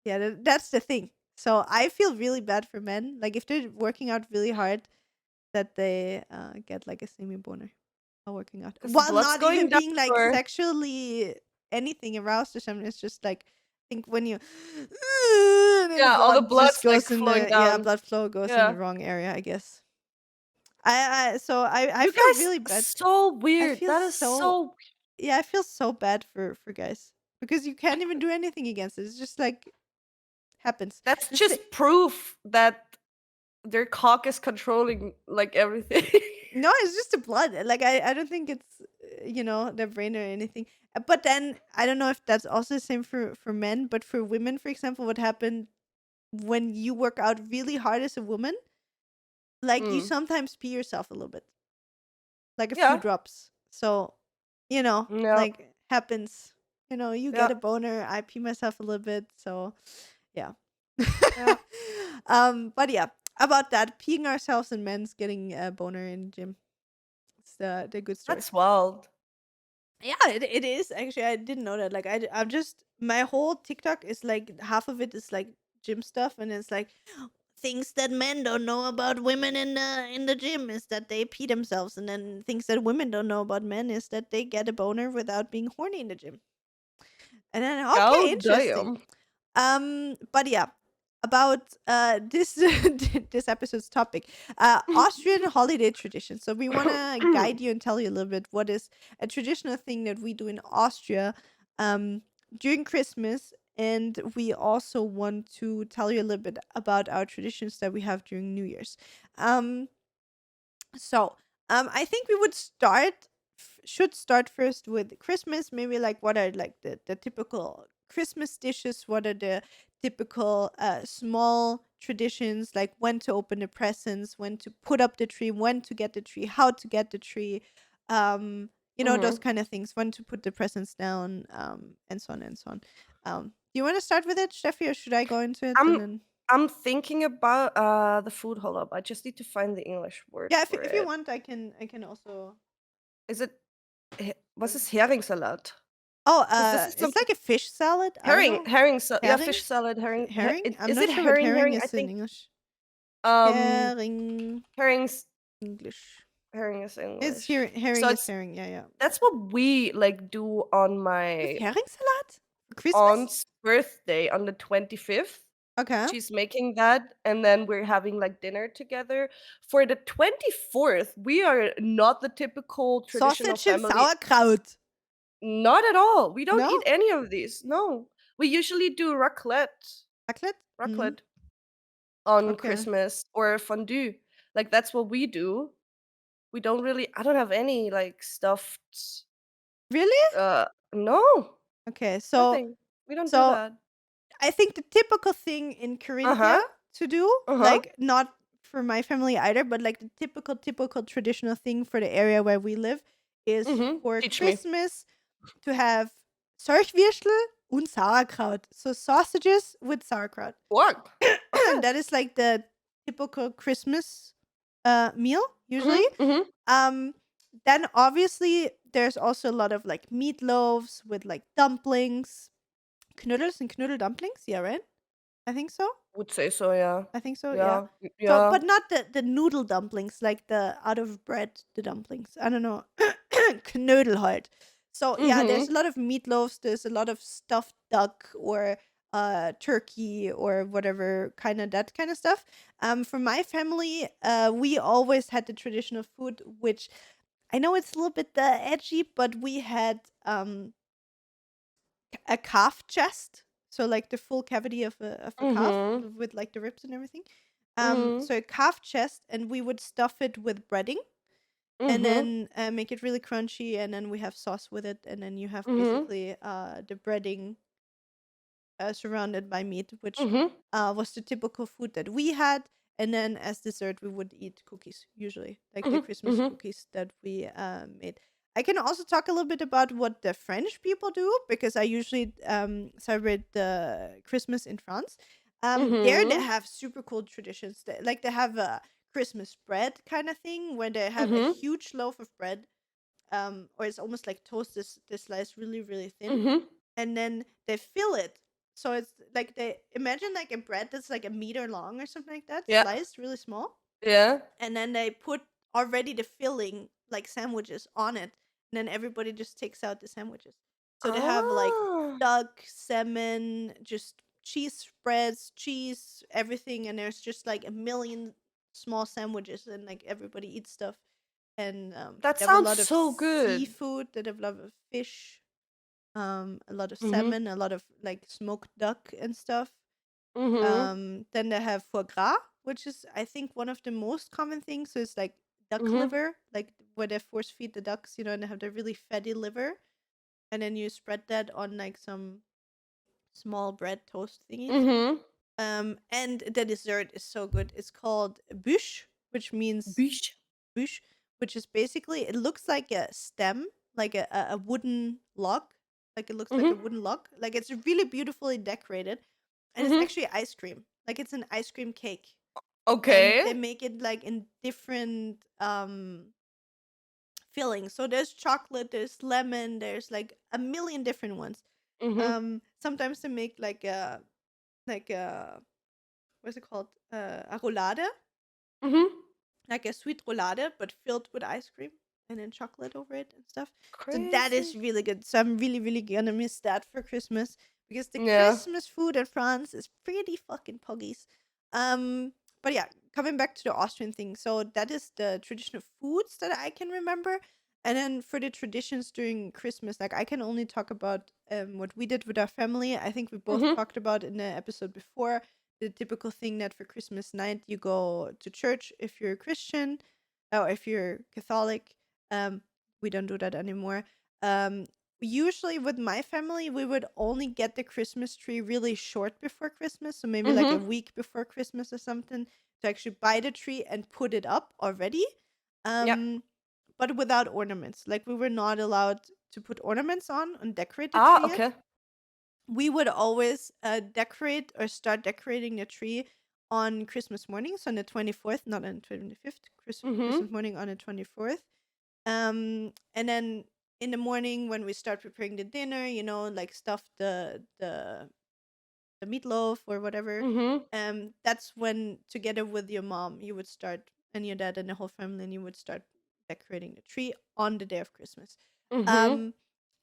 Yeah, that's the thing. So I feel really bad for men. Like if they're working out really hard that they get like a semi boner while working out. Because the While blood's not going even down, being like or sexually anything aroused or something. It's just like I think when you and then yeah, all the blood just blood's like goes in flowing the yeah, down. blood flow goes in the Yeah. wrong area, I guess. I You feel guys really bad. so I weird. feel That is so so yeah, I feel so bad for guys because you can't even do anything against it. It's just like happens. that's The thi- just proof that their cock is controlling like everything. no, it's just the blood. Like I don't think it's their brain or anything. But then I don't know if that's also the same for men. But for women, for example, what happened when you work out really hard as a woman? Like you Mm. sometimes pee yourself a little bit, like a few Yeah. drops. So Yeah. like happens. You get Yeah. a boner. I pee myself a little bit. So yeah. Yeah. But yeah, about that, peeing ourselves and men's getting a boner in the gym. It's the good story. That's wild. Yeah, it is actually. I didn't know that. Like I'm just my whole TikTok is like half of it is like gym stuff, and it's like things that men don't know about women in the gym is that they pee themselves, and then things that women don't know about men is that they get a boner without being horny in the gym. And then okay, God interesting. damn. But yeah, about this this episode's topic, Austrian holiday tradition. So we want to guide you and tell you a little bit what is a traditional thing that we do in Austria um during Christmas, and we also want to tell you a little bit about our traditions that we have during New Year's. Um, so, I think we should start first with Christmas. Maybe like what are like the typical Christmas dishes? What are the typical small traditions? Like when to open the presents, when to put up the tree, when to get the tree, how to get the tree. Those Mhm. kind of things. When to put the presents down, and so on and so on. Do you want to start with it, Steffi, or should I go into it and I'm then? I'm thinking about the food. Hold up. I just need to find the English word Yeah, for if you it. want, I can also. Is it was ist Heringssalat? Oh, Because this is it's something like a fish salad. I don't know. yeah, Herring? fish salad, Herring? I'm is not it sure what herring herring? I is in think English. um Herring herrings English. herring is It's English. here. So Herring is it's herring. Yeah, yeah. that's what we like do on With my herring salad for Christmas? aunt's birthday on the 25th. Okay. She's making that, and then we're having like dinner together. For the 24th, we are not the typical traditional Sausage and family. sauerkraut. Not at all. We don't eat No? any of these. No. We usually do raclette. Raclette? Mhm. raclette on Okay. Christmas or fondue. Like, that's what we do. We don't really I don't have any, like, stuffed Really? no, Okay. nothing. We don't do So that. I think the typical thing in Carinthia Uh-huh, to do, uh-huh, like not for my family either, but like the typical traditional thing for the area where we live is for teach me. Christmas to have Surchwürstel und Sauerkraut. So sausages with sauerkraut. What? Okay. That is like the typical Christmas meal usually. Mhm, mhm, Um then obviously there's also a lot of like meatloaves with like dumplings. Knuddels and Knuddel dumplings? Yeah, right? I think so. would say so, yeah. I think so, yeah. Yeah, So, yeah. but not the noodle dumplings, like the out of bread, the dumplings. I don't know. Knödel halt. So, yeah, there's a Mhm, lot of meatloaves, there's a lot of stuffed duck or turkey or whatever kind of that kind of stuff. For my family, we always had the traditional food, which I know it's a little bit edgy, but we had a calf chest, so like the full cavity of a calf mhm, with like the ribs and everything. mhm, So a calf chest, and we would stuff it with breading, and mhm, then make it really crunchy, and then we have sauce with it, and then you have mhm, basically the breading surrounded by meat, which mhm, was the typical food that we had. And then as dessert, we would eat cookies, usually, like the mhm, Christmas mhm, cookies that we made. I can also talk a little bit about what the French people do because I usually celebrate the Christmas in France. There they mhm, have super cool traditions. Like they have a Christmas bread kind of thing where they have a mhm, huge loaf of bread, or it's almost like toast. This sliced really really thin, mhm. and then they fill it. So it's like they imagine like a bread that's like a meter long or something like that, Yeah, sliced really small, yeah. and then they put already the filling like sandwiches on it, and then everybody just takes out the sandwiches. So they have like Ah, duck, salmon, just cheese spreads, cheese, everything, and there's just like a million small sandwiches, and like everybody eats stuff. And that they have a sounds lot of so good. seafood. They have a lot of fish, a lot of Mhm, salmon, a lot of like smoked duck and stuff. mhm, Then they have foie gras, which is I think one of the most common things. So it's like duck mhm, liver, like where they force feed the ducks, and they have the really fatty liver, and then you spread that on like some small bread toast thingies. mhm. And the dessert is so good. It's called bûche, which means Biche. bûche, which is basically it looks like a stem, like a wooden log, like it looks like a Mhm, wooden log. Like it's really beautifully decorated, and it's mhm. actually ice cream. Like it's an ice cream cake, and Okay. they make it like in different fillings. So there's chocolate, there's lemon, there's like a million different ones. Mhm, Sometimes they make like a what's it called? A roulade, mhm. like a sweet roulade, but filled with ice cream and then chocolate over it and stuff. So that is Crazy. really good. So I'm really, really gonna miss that for Christmas because the Yeah. Christmas food in France is pretty fucking puggies. But yeah, coming back to the Austrian thing. So that is the traditional foods that I can remember. And then for the traditions during Christmas, like I can only talk about what we did with our family. I think we both Mhm, talked about in the episode before the typical thing that for Christmas night you go to church if you're a Christian or if you're Catholic. Um, we don't do that anymore. Um, Usually with my family, we would only get the Christmas tree really short before Christmas, so maybe like a mhm. week before Christmas or something, to actually buy the tree and put it up already. Yeah. Um, but without ornaments. Like we were not allowed to put ornaments on and decorate the Ah, tree yet. okay. We would always decorate or start decorating the tree on Christmas morning, so on the 24th, not on the 25th, Mhm, Christmas morning on the 24th. And then in the morning when we start preparing the dinner, like stuff the meatloaf or whatever. mhm, That's when together with your mom you would start, and your dad and the whole family, and you would start decorating the tree on the day of Christmas. mhm. Um,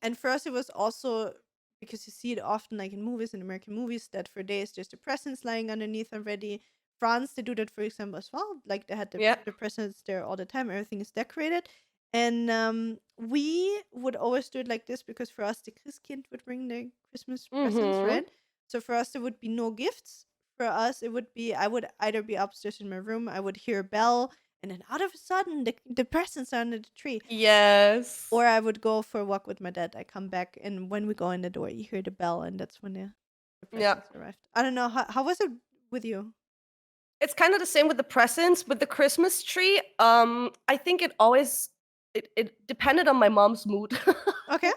and for us it was also because you see it often like in movies, in American movies, that for days there's the presents lying underneath already. France, they do that for example as well. Like they had Yeah. the presents there all the time. Everything is decorated. And we would always do it like this because for us the Christkind would bring the Christmas presents, Mhm. right? So for us, there would be no gifts. For us, it would be I would either be upstairs in my room, I would hear a bell, and then out of a sudden, the presents are under the tree. Yes. Or I would go for a walk with my dad. I come back, and when we go in the door, you hear the bell, and that's when the Yeah. presents arrived. I don't know how was it with you? It's kind of the same with the presents, with the Christmas tree. I think it depended on my mom's mood. Okay.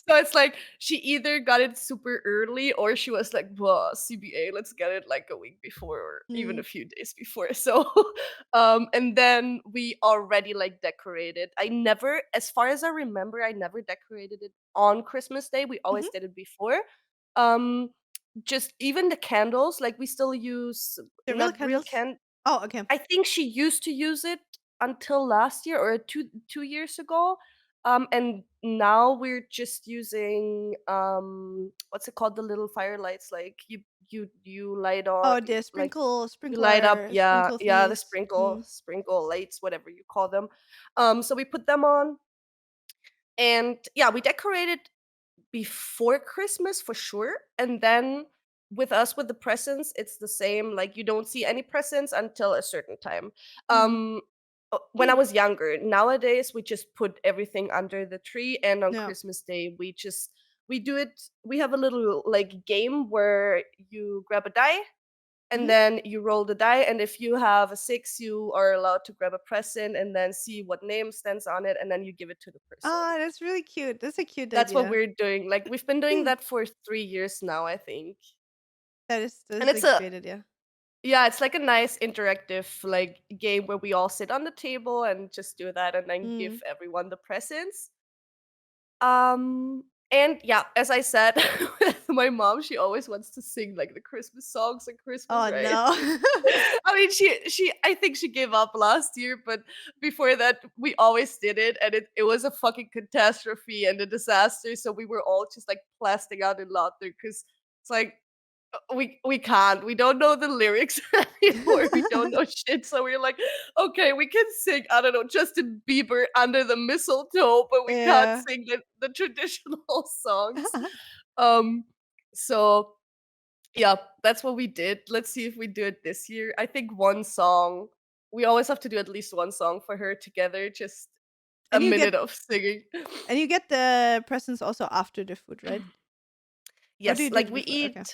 So it's like she either got it super early or she was like, "Well, CBA, let's get it like a week before or even Mm. a few days before." So and then we already like decorated. I never, as far as I remember, I never decorated it on Christmas Day. We Mhm. always did it before. Um just even the candles, like we still use The real not real candles. can Oh, okay. I think she used to use it until last year or 2 years ago. And now we're just using, what's it called? The little firelights, like you light on Oh, the like you light up, sprinkler, yeah, sprinkle yeah, the thingies. Mm. sprinkle lights, whatever you call them. So we put them on, and yeah, we decorated before Christmas for sure. And then with us with the presents, it's the same. Like you don't see any presents until a certain time. Mm. When I was younger, nowadays we just put everything under the tree, and on Yeah. Christmas Day we do it. We have a little like game where you grab a die and Mhm. then you roll the die, and if you have a 6, you are allowed to grab a present and then see what name stands on it, and then you give it to the person. Ah, that's really cute. That's a cute That's what idea. we're doing. Like, we've been doing that for 3 years now, I think. That And is it's a a great idea. yeah, it's like a nice interactive, like, game where we all sit on the table and just do that and then give Mm. everyone the presents. And yeah, as I said, with my mom, she always wants to sing, like, the Christmas songs at Christmas, Oh, right? no. I mean, she I think she gave up last year, but before that, we always did it, and it was a fucking catastrophe and a disaster, so we were all just, like, blasting out in laughter because it's like, we can't. We don't know the lyrics anymore. We don't know shit, so we're like, "Okay, we can sing, I don't know, Justin Bieber, Under the Mistletoe, but we can't Yeah. sing the traditional songs." Um, so yeah, that's what we did. Let's see if we do it this year. I think one song. We always have to do at least one song for her together, just a And you minute get of singing. the presents also after the food, right? Or do Yes, you do like it before? Okay.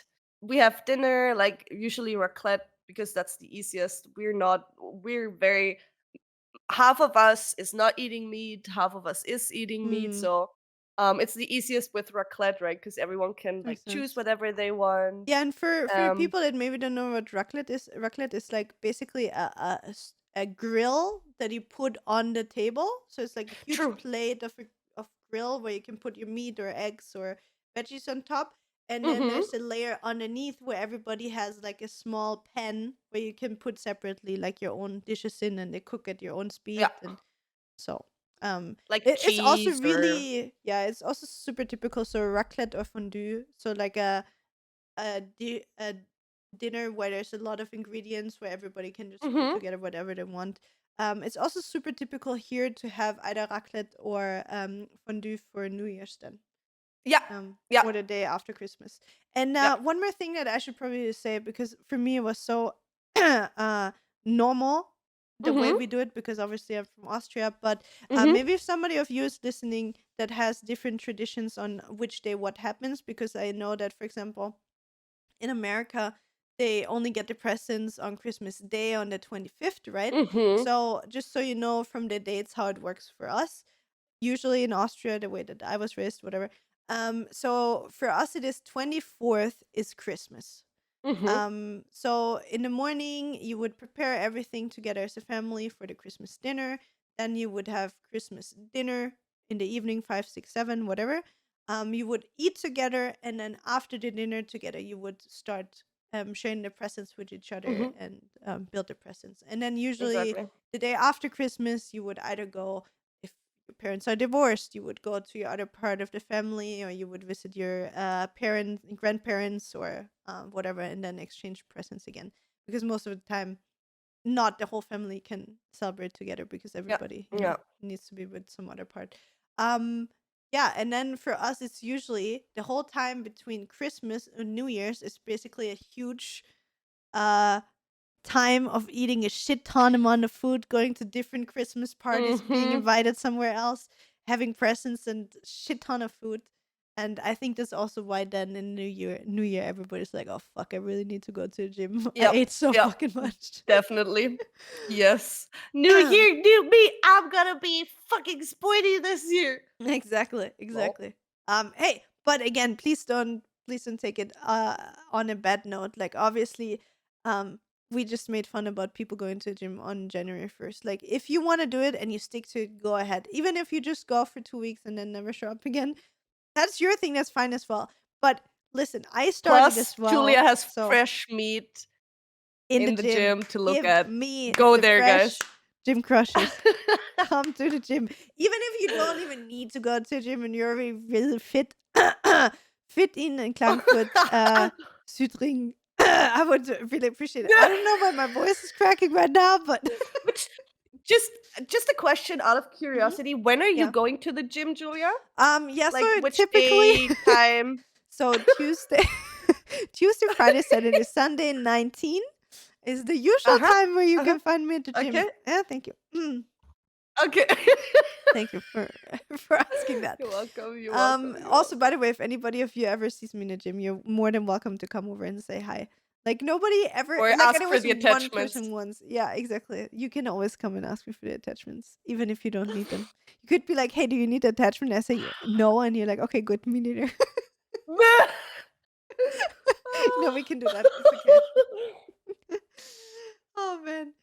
we have dinner, like usually raclette because that's the easiest. We're very half of us is not eating meat, half of us is eating meat, Mm. so it's the easiest with raclette, right? Because everyone can like Makes choose sense. whatever they want. Yeah, and for Um people that maybe don't know what raclette is like basically a grill that you put on the table. So it's like a huge True. plate of grill where you can put your meat or eggs or veggies on top. And then Mhm. there's a layer underneath where everybody has like a small pan where you can put separately like your own dishes in and they cook at your own Yeah. speed. And so um Like it's also cheese or really, yeah, it's also super typical. So raclette or fondue. So like a dinner where there's a lot of ingredients where everybody can just put Mhm. together whatever they want. It's also super typical here to have either raclette or fondue for New Year's then, Yeah. Yeah. or the day after Christmas. And Yeah. one more thing that I should probably say, because for me it was so normal the way Mhm. we do it, because obviously I'm from Austria, but Mhm. maybe if somebody of you is listening that has different traditions on which day what happens, because I know that, for example, in America, they only get the presents on Christmas Day on the 25th, right? Mhm. So, just so you know from the dates how it works for us, usually in Austria, the way that I was raised, whatever. So for us, it is 24th is Christmas. Mhm. So in the morning, you would prepare everything together as a family for the Christmas dinner. Then you would have Christmas dinner in the evening, 5, 6, 7, whatever. You would eat together, and then after the dinner together, you would start sharing the presents with each other Mhm. and build the presents. And then usually Exactly. the day after Christmas, you would either go, if your parents are divorced, you would go to your other part of the family, or you would visit your parents, grandparents, or whatever, and then exchange presents again. Because most of the time, not the whole family can celebrate together because Yeah. everybody, Yeah. needs to be with some other part. Um, Yeah, and then for us, it's usually the whole time between Christmas and New Year's is basically a huge uh time of eating a shit ton amount of food, going to different Christmas parties, being Mhm. invited somewhere else, having presents and shit ton of food. And I think that's also why then in New Year, everybody's like, "Oh fuck, I really need to go to the gym. I Yep, ate so yep, fucking much." definitely. Yes. New year, new me. I'm gonna be fucking sporty this year. Exactly, Lol. exactly. Hey, but again, please don't take it on a bad note. Like obviously, we just made fun about people going to the gym on January 1st. Like if you want to do it and you stick to it, go ahead. Even if you just go for 2 weeks and then never show up again, that's your thing, that's fine as well. But listen, I started Plus, as Julia well. has So fresh meat in the in the gym, gym to look give at. me Go the there, guys. fresh gym crushes. Come to the gym. Even if you don't even need to go to the gym and you're already really fit, fit in Klagenfurt, Südring, I would really appreciate it. I don't know why my voice is cracking right now, but Which just just a question out of Mhm. curiosity, when are you Yeah. going to the gym, Julia? Yeah, so Like which typically day, time? so Tuesday Tuesday, Friday, Saturday, Sunday, 19 is the usual Uh-huh. time where you Uh-huh. can find me at the Okay. gym. Yeah, thank you. Okay. Thank you for for asking that. You're welcome. You're welcome. You're Also, by welcome. the way, if anybody of you ever sees me in a gym, you're more than welcome to come over and say hi. Like nobody ever, Or like ask there for was the one attachments. person once. Yeah, exactly. You can always come and ask me for the attachments, even if you don't need them. You could be like, "Hey, do you need the attachment?" I say no, and you're like, "Okay, good, me neither." No, we can do that. It's okay. Oh man.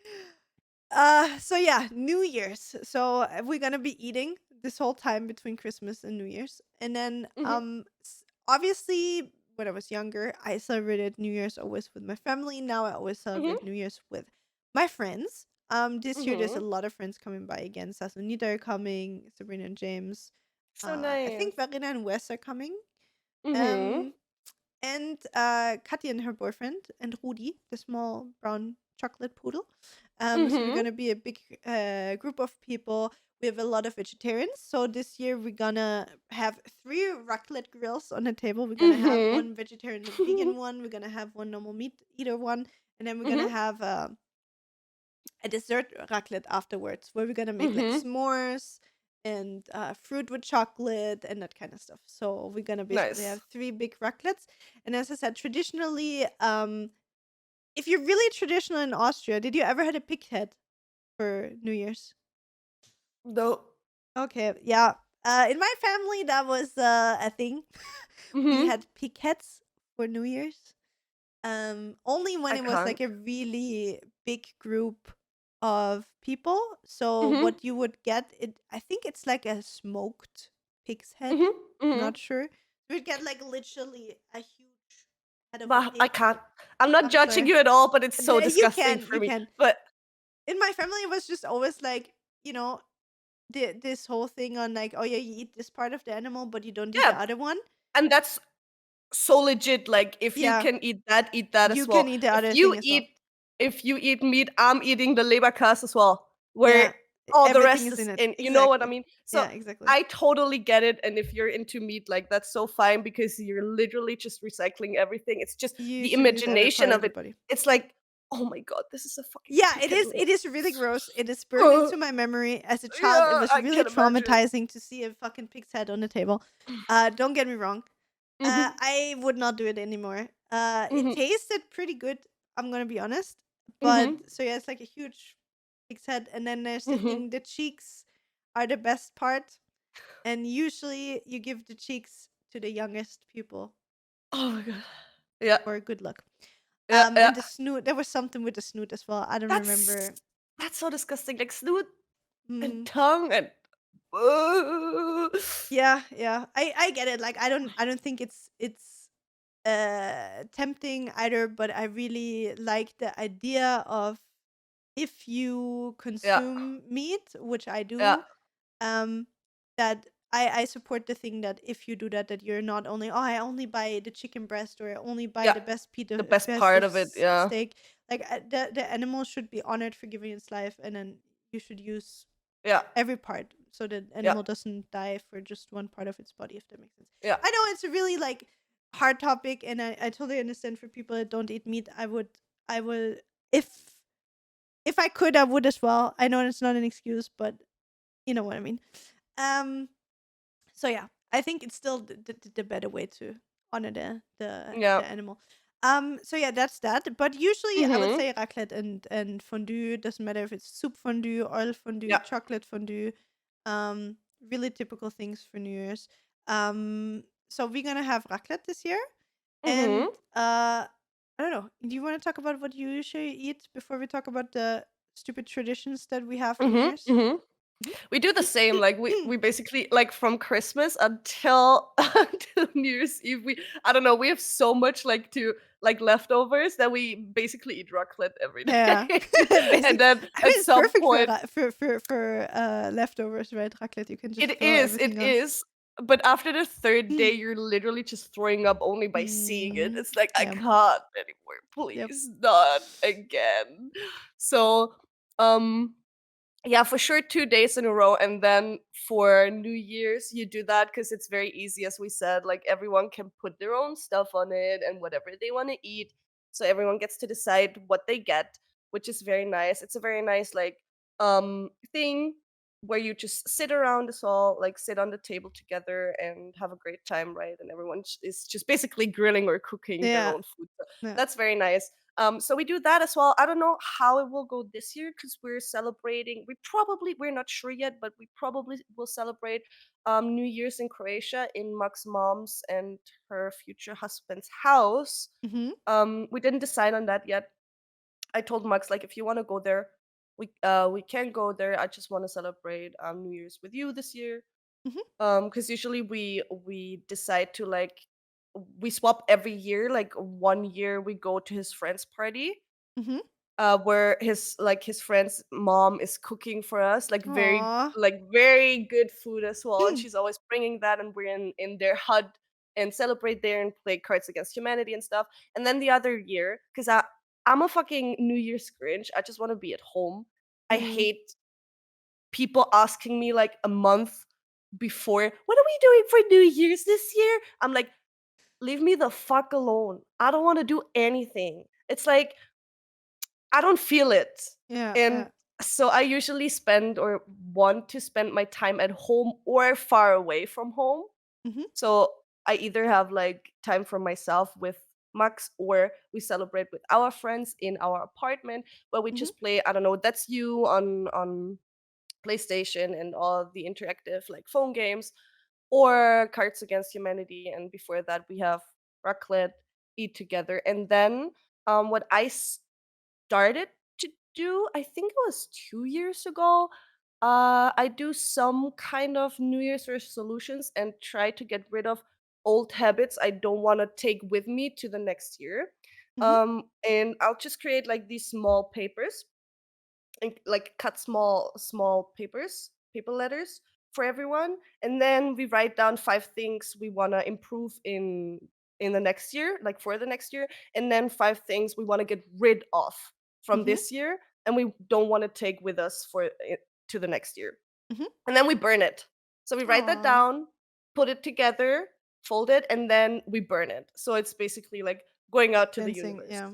So yeah, New Year's. So we're gonna be eating this whole time between Christmas and New Year's, and then Mhm, obviously when I was younger, I celebrated New Year's always with my family. Now I always mhm, celebrate New Year's with my friends. This year there's a mhm. lot of friends coming by again. Sasunita are coming, Sabrina and James. So I think nice. Verena and Wes are coming. Mhm, Um, and Katya and her boyfriend, and Rudi, the small brown chocolate poodle. So we're mhm, gonna be a big group of people. We have a lot of vegetarians. So this year we're gonna have three raclette grills on the table. We're gonna have mhm. one vegetarian and vegan one. We're gonna have one normal meat eater one, and then we're gonna Mhm, have a dessert raclette afterwards, where we're gonna make like mhm. s'mores and fruit with chocolate and that kind of stuff. So we're gonna basically Nice. have three big raclettes. And as I said, traditionally, if you're really traditional in Austria, did you ever had a pig head for New Year's? No. Okay, yeah. In my family, that was a thing. We Mhm. had pig heads for New Year's. Only when I it was can't. like a really big group of people. So Mhm, what you would get, I think it's like a smoked pig's head. mhm, I'm mhm. not sure. You would get like literally a huge head of a Bah, I pig. can't. I'm not I'm judging sorry. you at all, but it's so You disgusting can, for you me. can. But In my family, it was just always like, this whole thing on like, oh yeah, you eat this part of the animal, but you don't eat the yeah, other one. and that's so legit. Like if you Yeah, can eat that as you can well. eat the If other you thing as well. eat if you eat meat, I'm eating the Leberkas as well, where Yeah, all the everything rest is in is it. in. You know what I Exactly. mean? So Yeah, exactly. I totally get it. And if you're into meat, like that's so fine because you're literally just recycling everything. It's just You the should use every imagination part of of the it. body. It's like, oh my god, this is a fucking Yeah, pig it head. is. It is really gross. It is burned Uh, into my memory as a child. It yeah, was I really can imagine. traumatizing to see a fucking pig's head on the table. Don't get me wrong. Mhm, I would not do it anymore. It mhm, tasted pretty good. I'm gonna be honest. But mhm, so yeah, it's like a huge pig's head, and then there's the mhm. thing. The cheeks are the best part, and usually you give the cheeks to the youngest people Oh my god. Yeah, for good luck. yeah, yeah. And the snoot. There was something with the snoot as well. I don't That's remember. that's so disgusting. Like snoot and Mm, tongue and yeah, yeah. I get it. Like I don't think it's tempting either, but I really like the idea of, if you yeah, consume meat, which I yeah, do, um that I support the thing that if you do that, that you're not only, oh, I only buy the chicken breast, or I only buy yeah. the best The best best part of of it, yeah, steak. Like the animal should be honored for giving its life, and then you should use yeah. every part. so the Yeah. animal doesn't die for just one part of its body, if that makes sense. Yeah. I know it's a really like hard topic, and I totally understand for people that don't eat meat. I would if I could, I would as well. I know it's not an excuse, but you know what I mean. Um, so yeah, I think it's still the better way to honor Yeah. the animal. So yeah, that's that. But usually I would Mhm. say raclette and fondue. Doesn't matter if it's soup fondue, oil fondue, Yeah. chocolate fondue. Um, really typical things for New Year's. So we're gonna have raclette this year, and Mhm. I don't know. Do you want to talk about what you usually eat before we talk about the stupid traditions that we have for New Mhm. Year's? Mhm. We do the same. Like we basically like from Christmas until until New Year's Eve. We I don't know. We have so much like to like leftovers that we basically eat raclette every Yeah. day, and Basic then I at mean, it's some perfect for point leftovers, right? Raclette, you can just it throw is. It everything on. is. But after the third day, you're literally just throwing up only by seeing it. Mm, It's like I yeah. can't anymore. Yep. Please, not again. So, um, yeah, for sure 2 days in a row, and then for New Year's, you do that because it's very easy, as we said, like, everyone can put their own stuff on it and whatever they wanna eat, so everyone gets to decide what they get, which is very nice. It's a very nice, like, thing where you just sit around us all, like, sit on the table together and have a great time, right? And everyone is just basically grilling or cooking their Yeah. own food, so Yeah. that's very nice. So we do that as well. I don't know how it will go this year because we're celebrating. We're not sure yet, but we probably will celebrate New Year's in Croatia in Max's mom's and her future husband's house. Mhm. We didn't decide on that yet. I told Max like if you want to go there, we can go there. I just want to celebrate New Year's with you this year. Mhm. Because usually we decide to like we swap every year. Like 1 year we go to his friend's party, Mhm. where his friend's mom is cooking for us, Aw. like very good food as well, and she's always bringing that, and we're in their hut and celebrate there and play Cards Against Humanity and stuff. And then the other year, because I'm a fucking New Year's Grinch, I just want to be at home. I Mm. hate people asking me like a month before, "What are we doing for New Year's this year?" I'm like, "Leave me the fuck alone. I don't wanna do anything." It's like, I don't feel it. Yeah, And yeah. so I usually spend or want to spend my time at home or far away from home. Mhm. So I either have like time for myself with Max or we celebrate with our friends in our apartment where we Mhm. just play, I don't know, That's You on PlayStation and all the interactive like phone games, or Cards Against Humanity. And before that, we have raclette, eat together. And then what I started to do, I think it was 2 years ago. I do some kind of New Year's resolutions and try to get rid of old habits I don't want to take with me to the next year. Mhm. And I'll just create like these small papers and like cut small paper letters for everyone, and then we write down 5 things we want to improve in the next year, like for the next year, and then 5 things we want to get rid of from Mhm. this year and we don't want to take with us for it to the next year, Mhm. and then we burn it. So we write that Aw. down, put it together, fold it, and then we burn it, so it's basically like going out to the Cleansing, universe. yeah.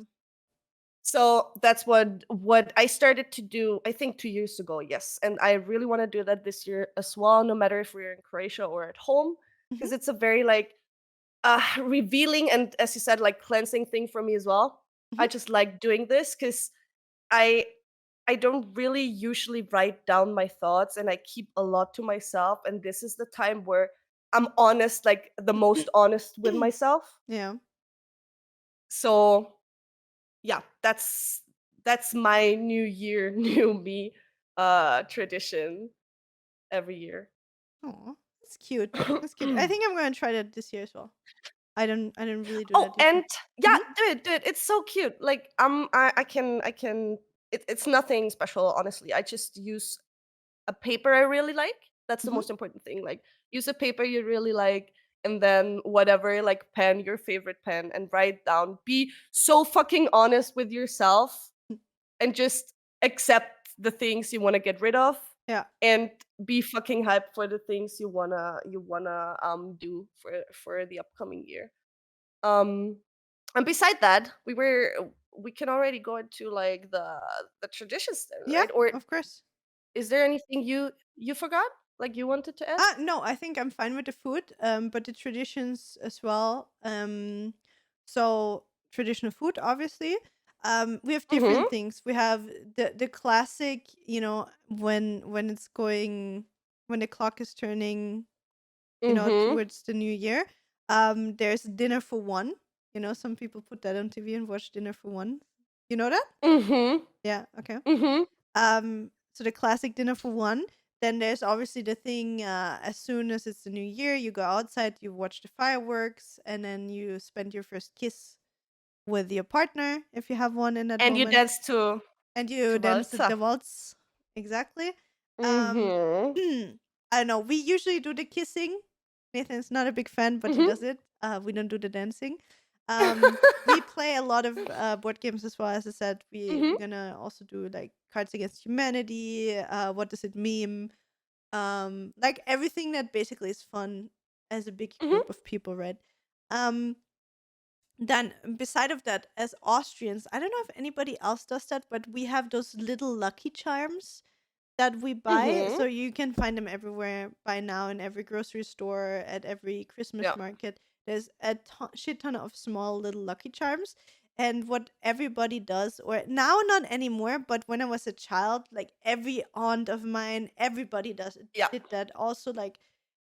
So that's what I started to do, I think 2 years ago, yes, and I really wanna do that this year as well, no matter if we're in Croatia or at home, Mhm. because it's a very, like, revealing and, as you said, like, cleansing thing for me as well. Mhm. I just like doing this because I I don't really usually write down my thoughts, and I keep a lot to myself, and this is the time where I'm honest, like, the most honest with myself. Yeah. So yeah, that's my new year, new me tradition every year. Aw. That's cute. That's cute. I think I'm gonna try that this year as well. I didn't really do Oh, that this year. and yeah, Mhm. do it. It's so cute. Like I can it's nothing special, honestly. I just use a paper I really like. That's the Mhm. most important thing. Like use a paper you really like, and then whatever, like pen, your favorite pen, and write down. Be so fucking honest with yourself and just accept the things you want to get rid of Yeah. and be fucking hyped for the things you wanna do for the upcoming year. Um, and beside that, we can already go into like the traditions then, Yeah, right? Or of course. is there anything you forgot, like you wanted to add? No, I think I'm fine with the food, but the traditions as well. So traditional food, obviously. We have different Mhm. things. We have the classic, when it's going, when the clock is turning, Mhm. towards the new year. There's dinner for one. Some people put that on TV and watch dinner for one. You know that? Mhm. Yeah. Okay. Mhm. So the classic dinner for one. Then there's obviously the thing, as soon as it's the new year, you go outside, you watch the fireworks, and then you spend your first kiss with your partner if you have one in that And you moment, dance and you to dance the Walzer. waltz. Exactly. Mhm. I don't know. We usually do the kissing. Nathan's not a big fan, but he Mhm. does it. We don't do the dancing. We play a lot of board games as well. As I said, we're Mhm. gonna also do like Cards Against Humanity. What does it meme? Like everything that basically is fun as a big Mhm. group of people, right? Um, then beside of that, as Austrians, I don't know if anybody else does that, but we have those little lucky charms that we buy. Mhm. So you can find them everywhere by now, in every grocery store, at every Christmas Yeah. market. There's a shit ton of small little lucky charms. And what everybody does, or now not anymore, but when I was a child, like every aunt of mine, everybody Yeah. did that. Also, like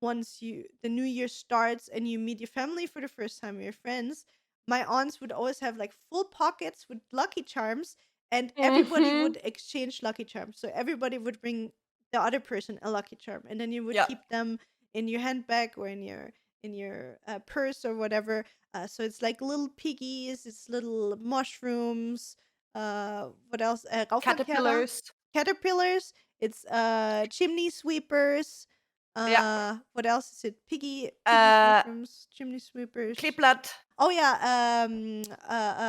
once the new year starts and you meet your family for the first time, your friends, my aunts would always have like full pockets with lucky charms, and everybody Mhm. would exchange lucky charms. So everybody would bring the other person a lucky charm, and then you would Yeah. keep them in your handbag or in your purse or whatever. So it's like little piggies, it's little mushrooms. What else? Raufankehrer, Caterpillars. caterpillars. It's chimney sweepers. Yeah. What else is it? Piggy Uh, mushrooms, chimney sweepers. Kleeblatt. Oh yeah,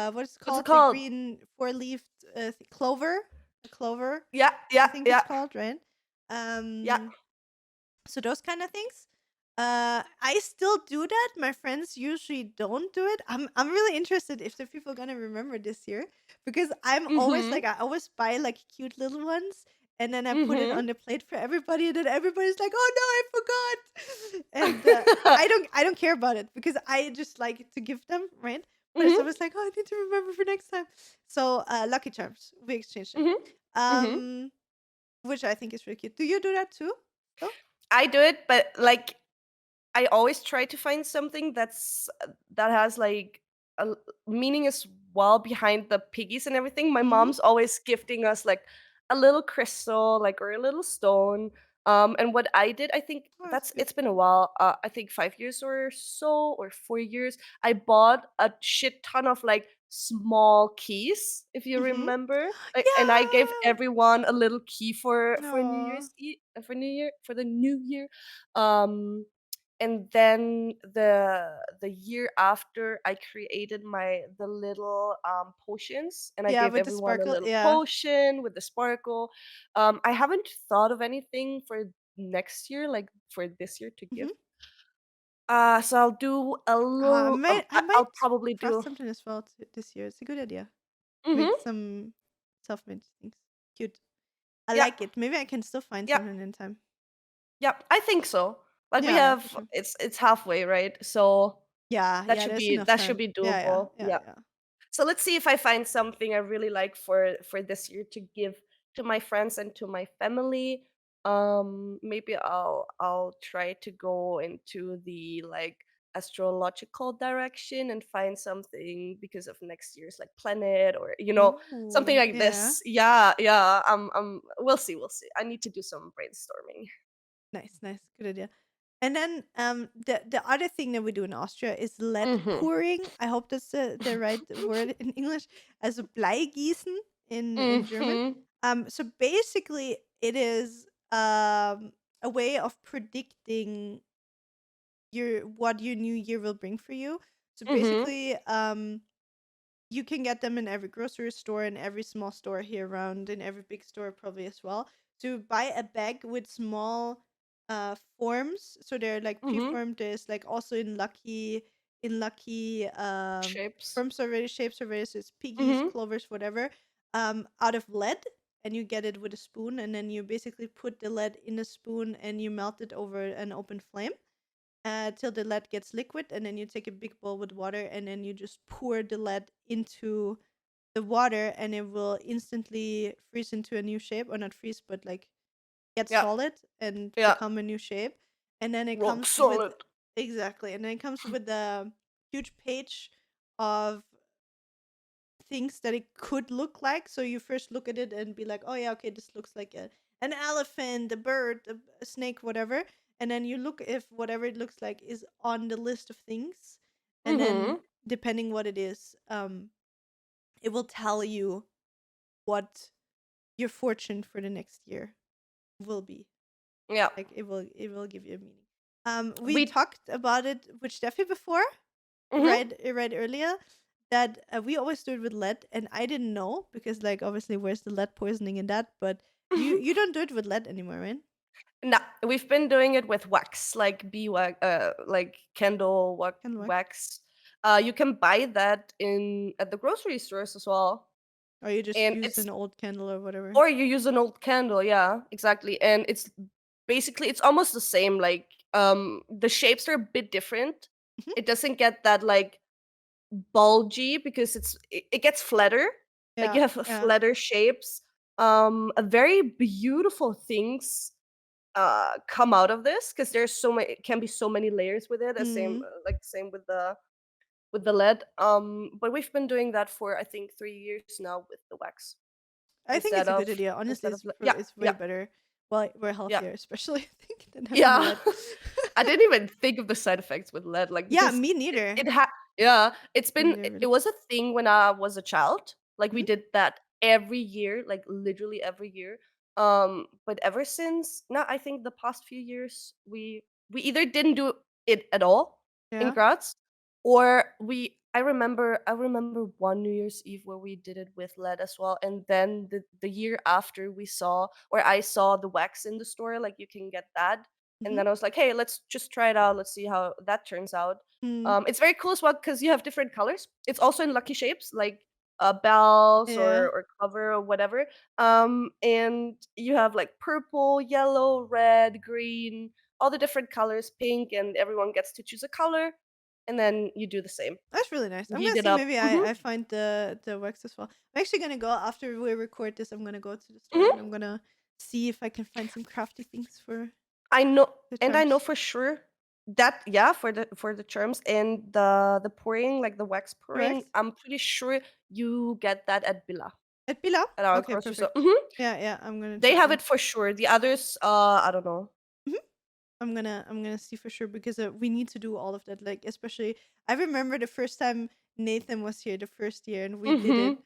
what is it What's it called? The called? green four-leaved clover. A clover, Yeah. I Yeah. think it's Yeah. called, right? Yeah. Um, so those kind of things. I still do that. My friends usually don't do it. I'm really interested if the people gonna remember this year, because I'm always Mhm. like, I always buy like cute little ones, and then I put it Mhm. on the plate for everybody, and then everybody's like, "Oh no, I forgot," and I don't care about it because I just like to give them, right? But it's Mhm. always like, "Oh, I need to remember for next time." So Lucky Charms, we exchange them. Mhm. Mhm. Um, which I think is really cute. Do you do that too? Though? I do it, but like I always try to find something that has like a meaning as well behind the piggies and everything. My Mm-hmm. mom's always gifting us like a little crystal, like or a little stone. And what I did, I think Oh, that's it's cute. been a while. I think 5 years or so, or 4 years. I bought a shit ton of like small keys, if you Mm-hmm. remember. And I gave Yeah. everyone a little key for New No. Year's Eve, for New Year, for the New Year. Um, and then the year after I created the little potions, and I Yeah, gave with the everyone a sparkle. little Yeah. potion with the sparkle. I haven't thought of anything for next year, like for this year to give. Mm-hmm. So I'll do a I little might I I'll might probably craft do. something as well this year. It's a good idea. Make Mhm. some self-made things. Cute. I Yeah. like it. Maybe I can still find Yeah. something in time. Yeah, I think so. Like we Yeah, yeah, for have sure. it's halfway, right? So Yeah, yeah, there's enough that should time. be Yeah, yeah, doable. yeah, Yeah. yeah. So let's see if I find something I really like for this year to give to my friends and to my family. Maybe I'll try to go into the like astrological direction and find something because of next year's like planet, or something Ooh, like yeah. this. Yeah, yeah. We'll see, we'll see. I need to do some brainstorming. Nice, nice. Good idea. And then the other thing that we do in Austria is lead Mhm. pouring. I hope that's the right word in English. As a Bleigießen in German. Mhm. So basically, it is a way of predicting what your new year will bring for you. So Mhm. basically, you can get them in every grocery store, in every small store here around, in every big store probably as well. to buy a bag with small forms. So they're like Mhm. preformed. There's like also in lucky Shapes. forms already, shapes already. So it's piggies, Mhm. clovers, whatever. Out of lead, and you get it with a spoon, and then you basically put the lead in a spoon and you melt it over an open flame till the lead gets liquid, and then you take a big bowl with water, and then you just pour the lead into the water, and it will instantly freeze into a new shape, or not freeze, but like get Yeah. solid and Yeah. become a new shape. And then it Rock comes with solid. exactly, and then it comes with a huge page of things that it could look like. So you first look at it and be like, oh yeah, okay, this looks like an elephant, a bird, a snake, whatever. And then you look if whatever it looks like is on the list of things, and then Mhm. depending what it is, it will tell you what your fortune for the next year will be. Yeah. Like it will give you a meaning. We We talked about it with Steffi before, Mhm. right earlier, that we always do it with lead, and I didn't know because like obviously where's the lead poisoning in that, but you don't do it with lead anymore, right? No, we've been doing it with wax, like beeswax, like candle Can wax, wax. You can buy that in at the grocery stores as well, or you just and use it's an old candle or whatever. or you use an old candle. Yeah, exactly, and it's basically it's almost the same. Like the shapes are a bit different. Mhm. It doesn't get that like bulgy because it gets flatter. Like you Yeah, have yeah. flatter shapes. A very beautiful things come out of this because there's so many it can be so many layers with it. The same Mm. like same with the lead. But we've been doing that for I think 3 years now with the wax I think it's a good idea. Honestly, yeah, it's way yeah, better. Well, we're yeah, healthier, especially I think than having yeah. lead. I didn't even think of the side effects with lead, like Yeah, because me it, neither. it ha yeah, Me neither, it really. was a thing when I was a child. Like we Mhm. did that every year, like literally every year. But ever since now, I think the past few years, we either didn't do it at all in Yeah. Graz, or I remember one New Year's Eve where we did it with lead as well, and then the year after we saw or I saw the wax in the store, like you can get that, and Mhm. then I was like, "Hey, let's just try it out. Let's see how that turns out." Mm. It's very cool as well because you have different colors. It's also in lucky shapes, like bells Yeah. or cover or whatever. And you have like purple, yellow, red, green, all the different colors, pink, and everyone gets to choose a color, and then you do the same. That's really nice. I'm Heat gonna it see up. maybe Mhm. I find the wax as well. I'm actually gonna go after we record this. I'm gonna go to the store and Mhm. I'm gonna see if I can find some crafty things for I know, the and I know charms. for sure that yeah, for the charms and the pouring, like the wax The pouring, wax I'm pretty sure you get that at Billa, at Pilau. at our Okay, grocery store. perfect. Mhm. Yeah, yeah. I'm gonna They check have them. it for sure. The others, I don't know. Mhm. I'm gonna see for sure because we need to do all of that. Like especially, I remember the first time Nathan was here the first year and we did it. Mhm.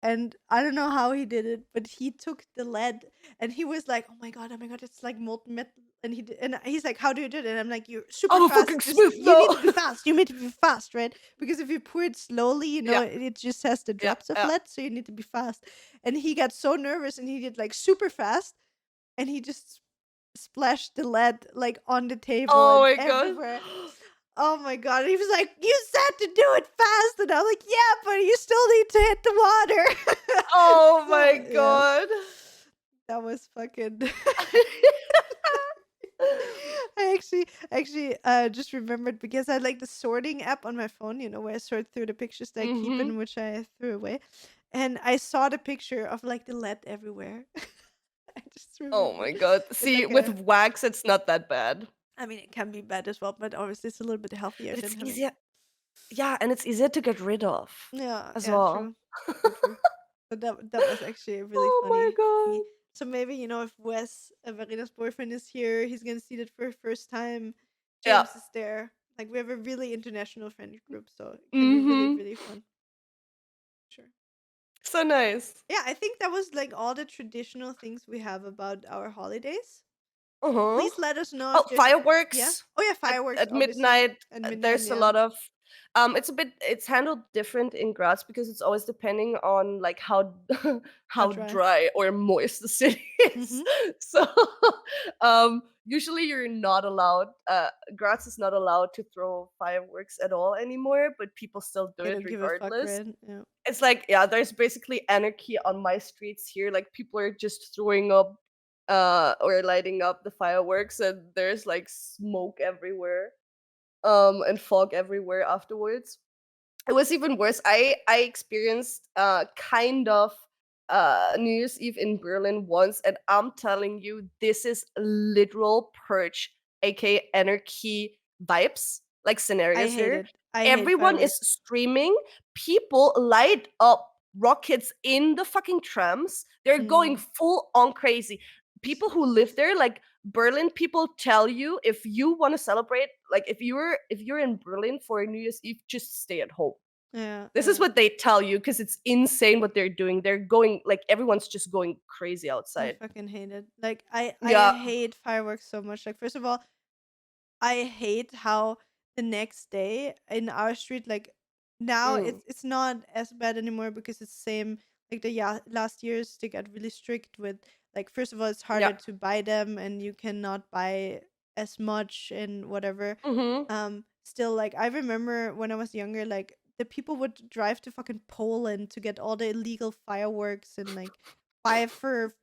And I don't know how he did it, but he took the lead and he was like, oh my god, it's like molten metal." And and he's like, "How do you do it?" And I'm like, "You're super I'm a fast. fucking Just smith you need now. to be fast. You need to be fast, right? Because if you pour it slowly, Yeah, it just has the yeah, drops of yeah. lead, so you need to be fast." And he got so nervous and he did like super fast, and he just splashed the lead like on the table Oh and my god. everywhere. Oh my god. And he was like, "You said to do it fast." And I'm like, "Yeah, but you still need to hit the water." Oh my So, yeah. god. That was fucking I actually just remembered because I like the sorting app on my phone, where I sort through the pictures that I keep Mhm. and which I threw away. And I saw the picture of like the lead everywhere. I just Oh remembered my god. with See, like with a wax, it's not that bad. I mean, it can be bad as well, but obviously it's a little bit healthier But than it's having. easier. Yeah, and it's easier to get rid of Yeah, as yeah, well. true. True, true. But that was actually a really Oh my funny thingy. god. So maybe, if Wes, Verina's boyfriend, is here, he's gonna see that for the first time. Yeah. James is there. Like we have a really international friend group, so it can be really, Mhm. really fun. Sure. So nice. Yeah, I think that was like all the traditional things we have about our holidays. Uh-huh. Please let us know Oh, if there's yeah. fireworks Oh yeah, fireworks, at obviously. midnight. At midnight, There's a yeah. lot of It's handled different in Graz because it's always depending on like how How how dry? dry or moist the city is. Mhm. So usually you're not allowed. Graz is not allowed to throw fireworks at all anymore, but people still do They it don't give a fuck, regardless. right? Yeah. It's like, yeah, there's basically anarchy on my streets here. Like people are just throwing up or lighting up the fireworks, and there's like smoke everywhere and fog everywhere afterwards. It was even worse. I experienced kind of New Year's Eve in Berlin once, and I'm telling you, this is literal purge, aka anarchy vibes, like I scenarios hate here. it. I hate Everyone is fireworks. streaming. People light up rockets in the fucking trams. They're going Mm. full on crazy. People who live there, like Berlin people, tell you if you want to celebrate, like if you're in Berlin for New Year's Eve, just stay at home. Yeah, This is what they tell you because it's insane what they're doing. They're going like everyone's just going crazy I outside. fucking hate it. Like I Yeah. hate fireworks so much. Like first of all, I hate how the next day in our street, like now Mm. it's not as bad anymore because it's same like the last years they got really strict with like first of all it's Yeah. harder to buy them and you cannot buy as much and whatever. Mhm. Still like I remember when I was younger, like the people would drive to fucking Poland to get all the illegal fireworks and like buy for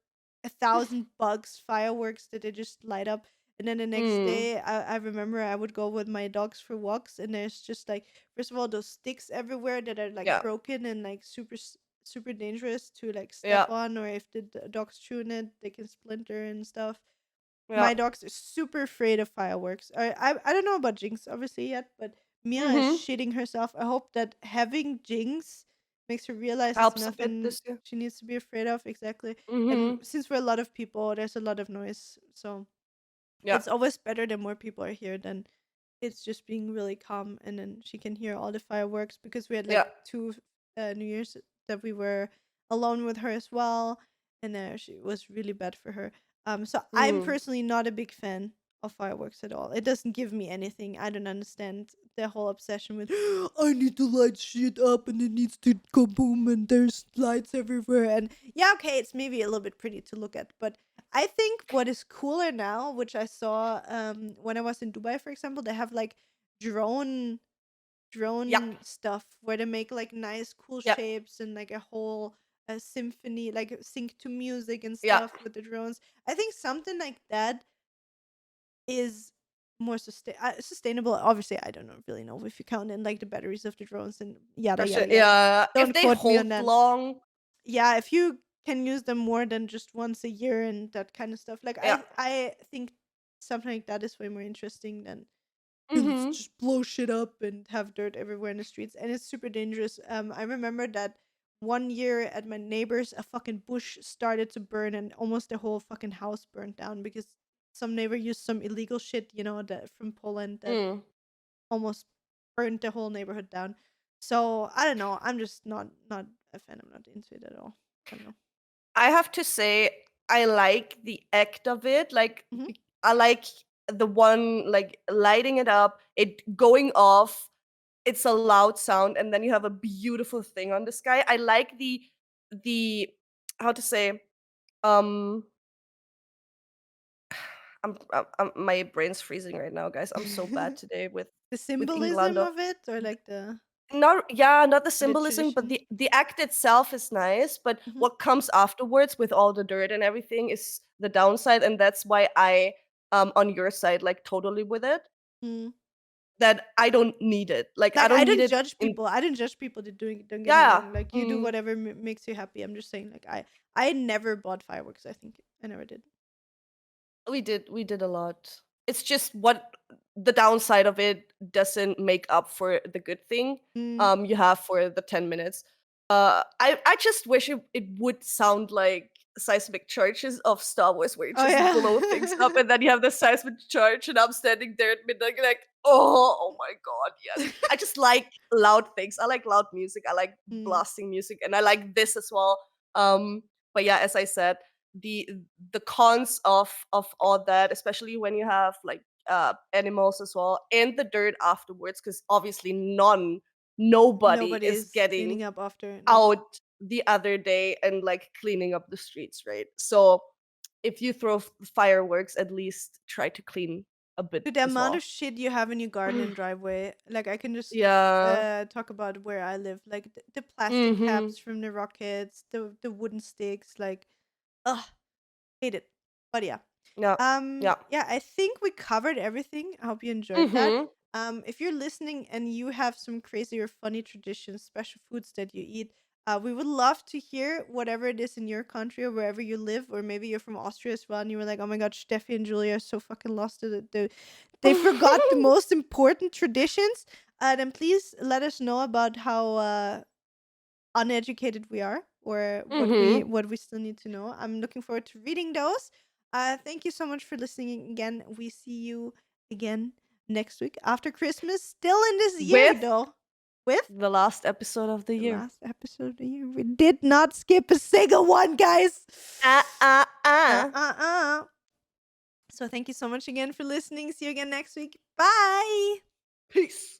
$1,000 fireworks that they just light up and then the next Mm. day, I remember I would go with my dogs for walks, and there's just like, first of all, those sticks everywhere that are like Yeah. broken and like super dangerous to like step Yeah. on, or if the dogs chew in it, they can splinter and stuff. Yeah. My dogs are super afraid of fireworks. I don't know about Jinx obviously yet, but Mia is Mhm. shitting herself. I hope that having Jinx makes her realize it's Helps a bit nothing this year. she needs to be afraid of. Exactly. And Mhm. since we're a lot of people, there's a lot of noise, so Yeah. it's always better that more people are here than it's just being really calm and then she can hear all the fireworks because we had like Yeah. two New Year's that we were alone with her as well, and she was really bad for her. So I'm Mm. personally not a big fan of fireworks at all. It doesn't give me anything. I don't understand the whole obsession with I need to light shit up and it needs to go boom and there's lights everywhere. And yeah, okay, it's maybe a little bit pretty to look at, but I think what is cooler now, which I saw when I was in Dubai, for example, they have like drone Yeah. stuff where they make like nice cool Yeah. shapes and like a whole symphony like sync to music and Yeah. stuff with the drones. I think something like that is more sustainable. Obviously, I don't know, really know if you count in like the batteries of the drones and yada For sure. yada yada. Yeah. If Don't they quote me on hold that. long, Yeah, if you can use them more than just once a year and that kind of stuff, like yeah. I think something like that is way more interesting than "Hey, let's Mhm. just blow shit up and have dirt everywhere in the streets," and it's super dangerous. I remember that one year at my neighbor's, a fucking bush started to burn and almost the whole fucking house burned down because some neighbor used some illegal shit, that from Poland that Mm. almost burned the whole neighborhood down. So I don't know. I'm just not a fan. I'm not into it at all. I don't know. I have to say, I like the act of it. Like, Mhm. I like the one like lighting it up, it going off. It's a loud sound, and then you have a beautiful thing on the sky. I like the how to say um. My brain's freezing right now, guys. I'm so bad today The with symbolism Inglando. of it, or like the Not the the symbolism, but tradition. the act itself is nice, but Mhm. what comes afterwards with all the dirt and everything is the downside, and that's why I on your side, like, totally with it, Mm. that I don't need it. Like, I Like, don't need it in. I didn't judge people that doing don't get me Yeah. wrong, like, you do Mm. whatever makes you happy. I'm just saying, like, I never bought fireworks, I think. I never did. We did a lot. It's just what the downside of it doesn't make up for the good thing Mm. you have for the 10 minutes. I just wish it would sound like seismic charges of Star Wars where you Oh, just blow things up yeah. and then you have the seismic charge and I'm standing there at midnight like, oh my god, yes. I just like loud things. I like loud music. I like Mm. blasting music and I like this as well. But yeah, as I said, the the cons of all that, especially when you have like animals as well in the dirt afterwards, because obviously nobody Nobody is is getting cleaning up after. No. out the other day and like cleaning up the streets, right? So if you throw fireworks, at least try to clean a bit Dude, the as amount of well. shit you have in your garden and driveway, like I can just Yeah. talk about where I live, like the plastic Mhm. caps from the rockets, the wooden sticks, like ugh, hate it. But yeah. Yeah. Yeah. Yeah, I think we covered everything. I hope you enjoyed that. Mhm. If you're listening and you have some crazy or funny traditions, special foods that you eat, we would love to hear whatever it is in your country or wherever you live, or maybe you're from Austria as well, and you were like, "Oh my god, Steffi and Julia are so fucking lost. They forgot the most important traditions." Then please let us know about how uneducated we are, or Mhm. what we still need to know. I'm looking forward to reading those. Thank you so much for listening again. We see you again next week after Christmas, still in this year With though, with the last episode of the the year. last episode of the year. We did not skip a single one, guys. Ah, ah, uh ah. uh uh so thank you so much again for listening. See you again next week. Bye. Peace.